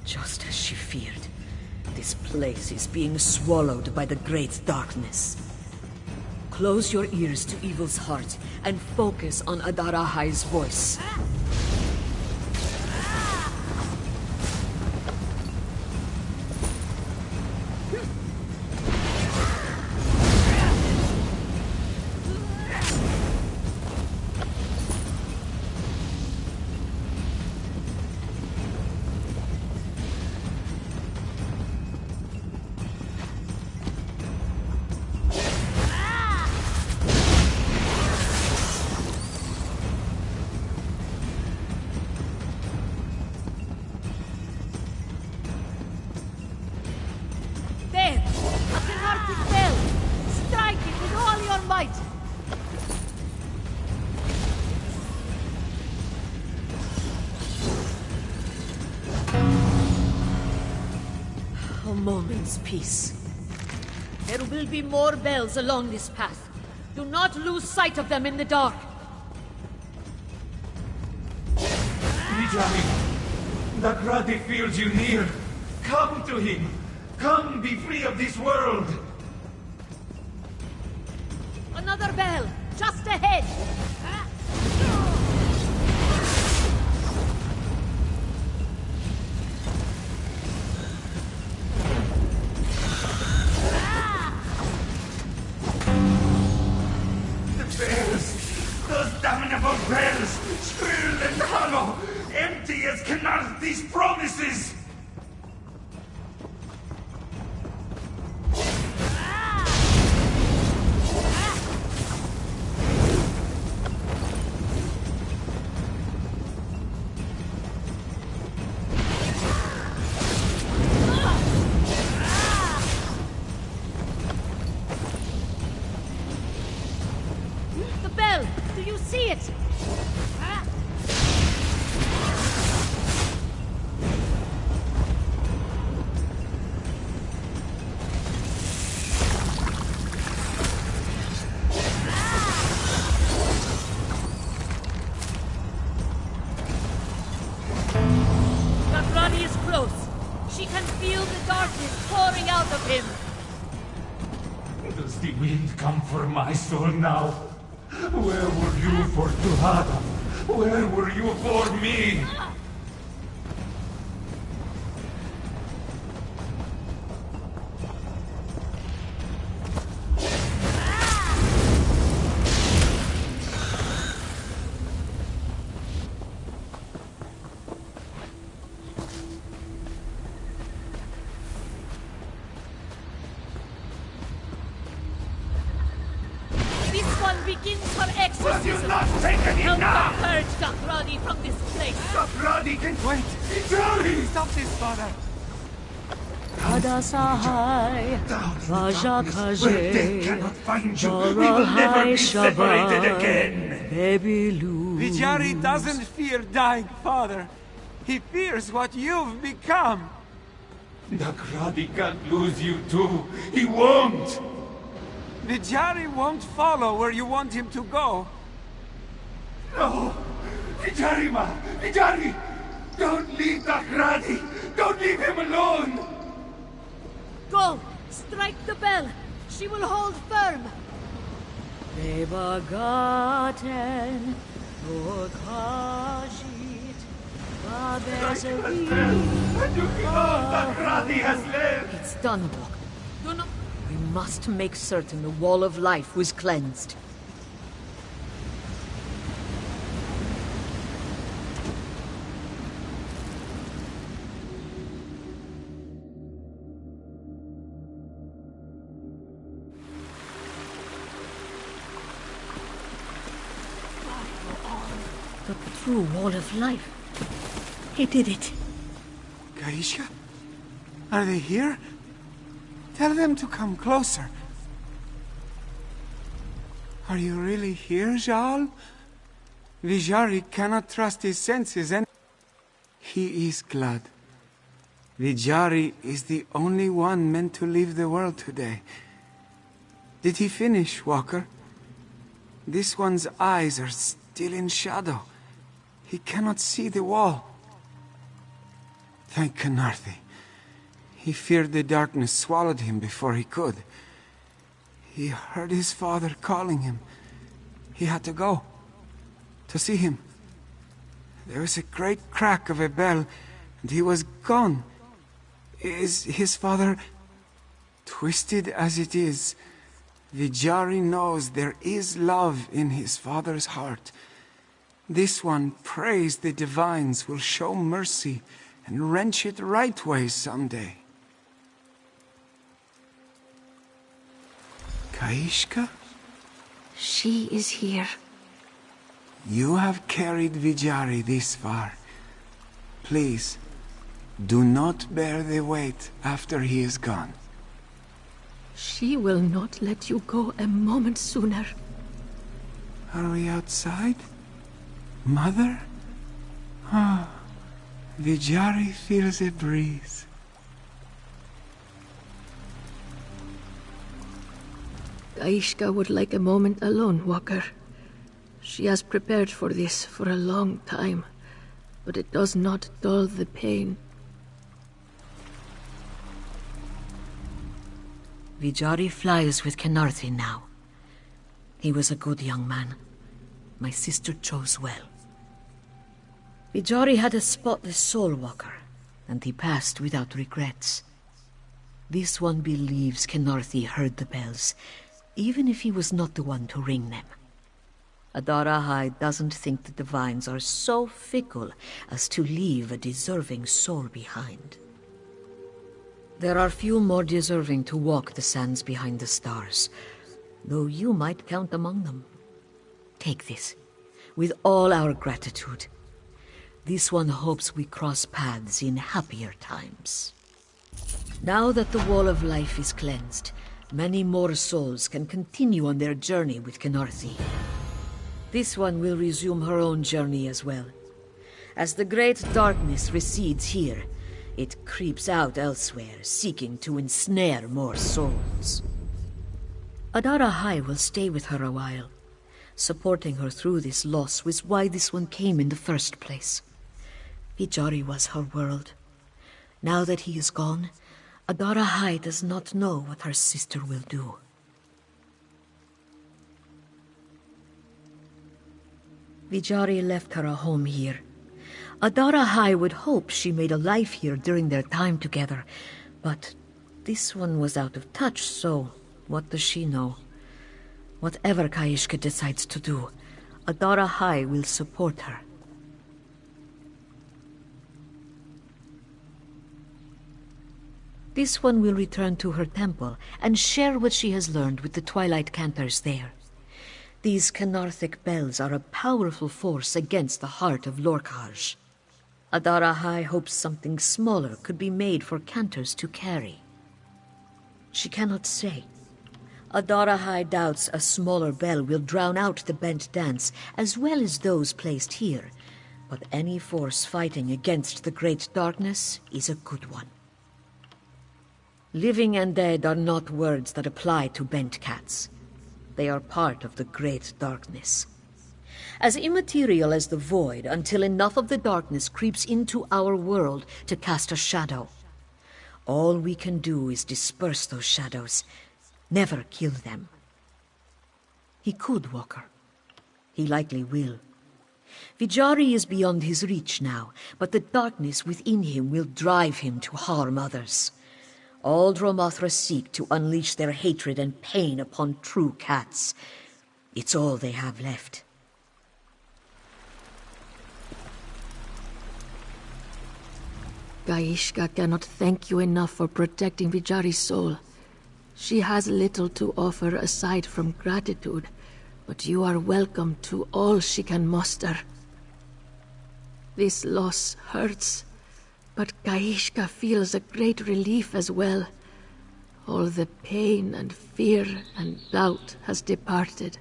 Just as she feared, this place is being swallowed by the great darkness. Close your ears to evil's heart and focus on Adarahai's voice. Moment's peace. There will be more bells along this path. Do not lose sight of them in the dark. Vijari, Nagradi feels you near. Come to him. Come, be free of this world. Another bell, just ahead. Bells, shrill and hollow, empty as Canarthi's promises! The bell! Do you see it? Nagrani is close. She can feel the darkness pouring out of him. Does the wind come for my soul now? Where were you for Tuhada? Where were you for me? Begins her exorcism. Will you not take any Help now? her purge Gakradi from this place. Gakradi can wait. Vijari! Stop this, father. Kadasahai, Vajakaje, Where they cannot find you, we will never be separated again. Bebilu. Vijari doesn't fear dying, father. He fears what you've become. Nagradi can't lose you too. He won't. Vijari won't follow where you want him to go. No! Vijari, ma! Vijari! Don't leave Nagradi! Don't leave him alone! Go! Strike the bell! She will hold firm! Bebagaten, Okajit, Babezeri. Nagradi has left! It's done, Walker. Do not... We must make certain the Wall of Life was cleansed. The true wall of life. He did it. Kaishka? Are they here? Tell them to come closer. Are you really here, Jarl? Vijari cannot trust his senses, and he is glad. Vijari is the only one meant to leave the world today. Did he finish, Walker? This one's eyes are still in shadow. He cannot see the wall. Thank Canarthi. He feared the darkness swallowed him before he could. He heard his father calling him. He had to go. To see him. There was a great crack of a bell, and he was gone. Is his father... Twisted as it is, Vijari knows there is love in his father's heart. This one prays the divines will show mercy and wrench it right ways someday. Kaishka? She is here. You have carried Vijari this far. Please, do not bear the weight after he is gone. She will not let you go a moment sooner. Are we outside? Mother? Ah, Vijari feels a breeze. Kaishka would like a moment alone, Walker. She has prepared for this for a long time, but it does not dull the pain. Vijari flies with Canarthi now. He was a good young man. My sister chose well. Vijari had a spotless soul, Walker, and he passed without regrets. This one believes Canarthi heard the bells, even if he was not the one to ring them. Adarahai doesn't think the divines are so fickle as to leave a deserving soul behind. There are few more deserving to walk the sands behind the stars, though you might count among them. Take this, with all our gratitude. This one hopes we cross paths in happier times. Now that the wall of life is cleansed, many more souls can continue on their journey with Canarthi. This one will resume her own journey as well. As the great darkness recedes here, it creeps out elsewhere, seeking to ensnare more souls. Adarahai will stay with her a while. Supporting her through this loss was why this one came in the first place. Vijari was her world. Now that he is gone, Adarahai does not know what her sister will do. Vijari left her a home here. Adarahai would hope she made a life here during their time together, but this one was out of touch, so what does she know? Whatever Kaishka decides to do, Adarahai will support her. This one will return to her temple and share what she has learned with the Twilight Cantors there. These Canarthic bells are a powerful force against the heart of Lorkhaj. Adarahai hopes something smaller could be made for Cantors to carry. She cannot say. Adarahai doubts a smaller bell will drown out the bent dance as well as those placed here, but any force fighting against the great darkness is a good one. Living and dead are not words that apply to bent cats. They are part of the great darkness. As immaterial as the void until enough of the darkness creeps into our world to cast a shadow. All we can do is disperse those shadows, never kill them. He could, Walker. He likely will. Vijari is beyond his reach now, but the darkness within him will drive him to harm others. All Dromothra seek to unleash their hatred and pain upon true cats. It's all they have left. Kaishka cannot thank you enough for protecting Vijari's soul. She has little to offer aside from gratitude, but you are welcome to all she can muster. This loss hurts, but Kaishka feels a great relief as well. All the pain and fear and doubt has departed.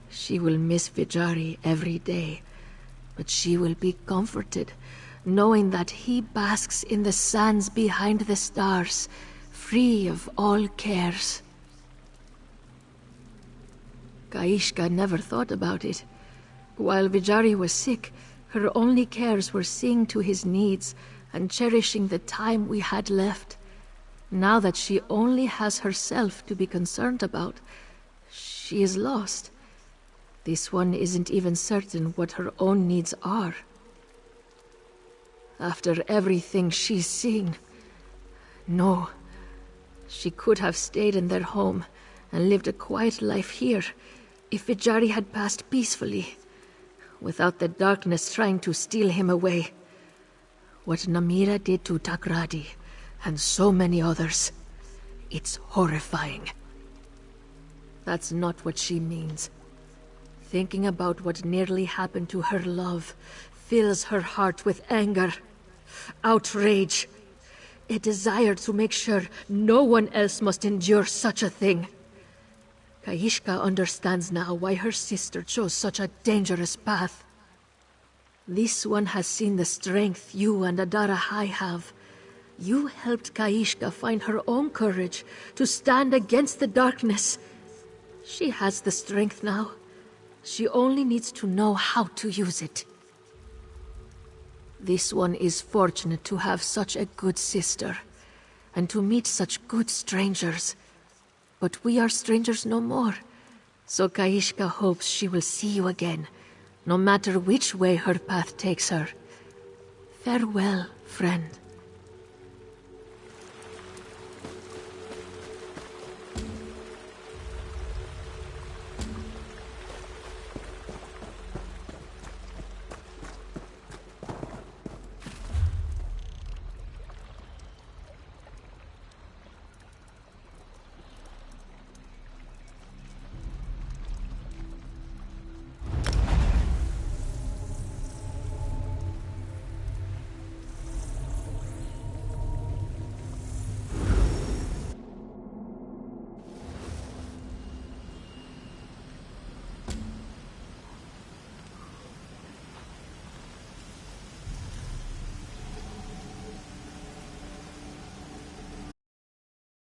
She will miss Vijari every day, but she will be comforted, knowing that he basks in the sands behind the stars, free of all cares. Kaishka never thought about it. While Vijari was sick, her only cares were seeing to his needs and cherishing the time we had left. Now that she only has herself to be concerned about, she is lost. This one isn't even certain what her own needs are. After everything she's seen, no. She could have stayed in their home and lived a quiet life here if Vijari had passed peacefully, without the darkness trying to steal him away. What Namira did to Takradi, and so many others, it's horrifying. That's not what she means. Thinking about what nearly happened to her love fills her heart with anger, outrage, a desire to make sure no one else must endure such a thing. Kaishka understands now why her sister chose such a dangerous path. This one has seen the strength you and Adara High have. You helped Kaishka find her own courage to stand against the darkness. She has the strength now. She only needs to know how to use it. This one is fortunate to have such a good sister, and to meet such good strangers. But we are strangers no more, so Kaishka hopes she will see you again, no matter which way her path takes her. Farewell, friend.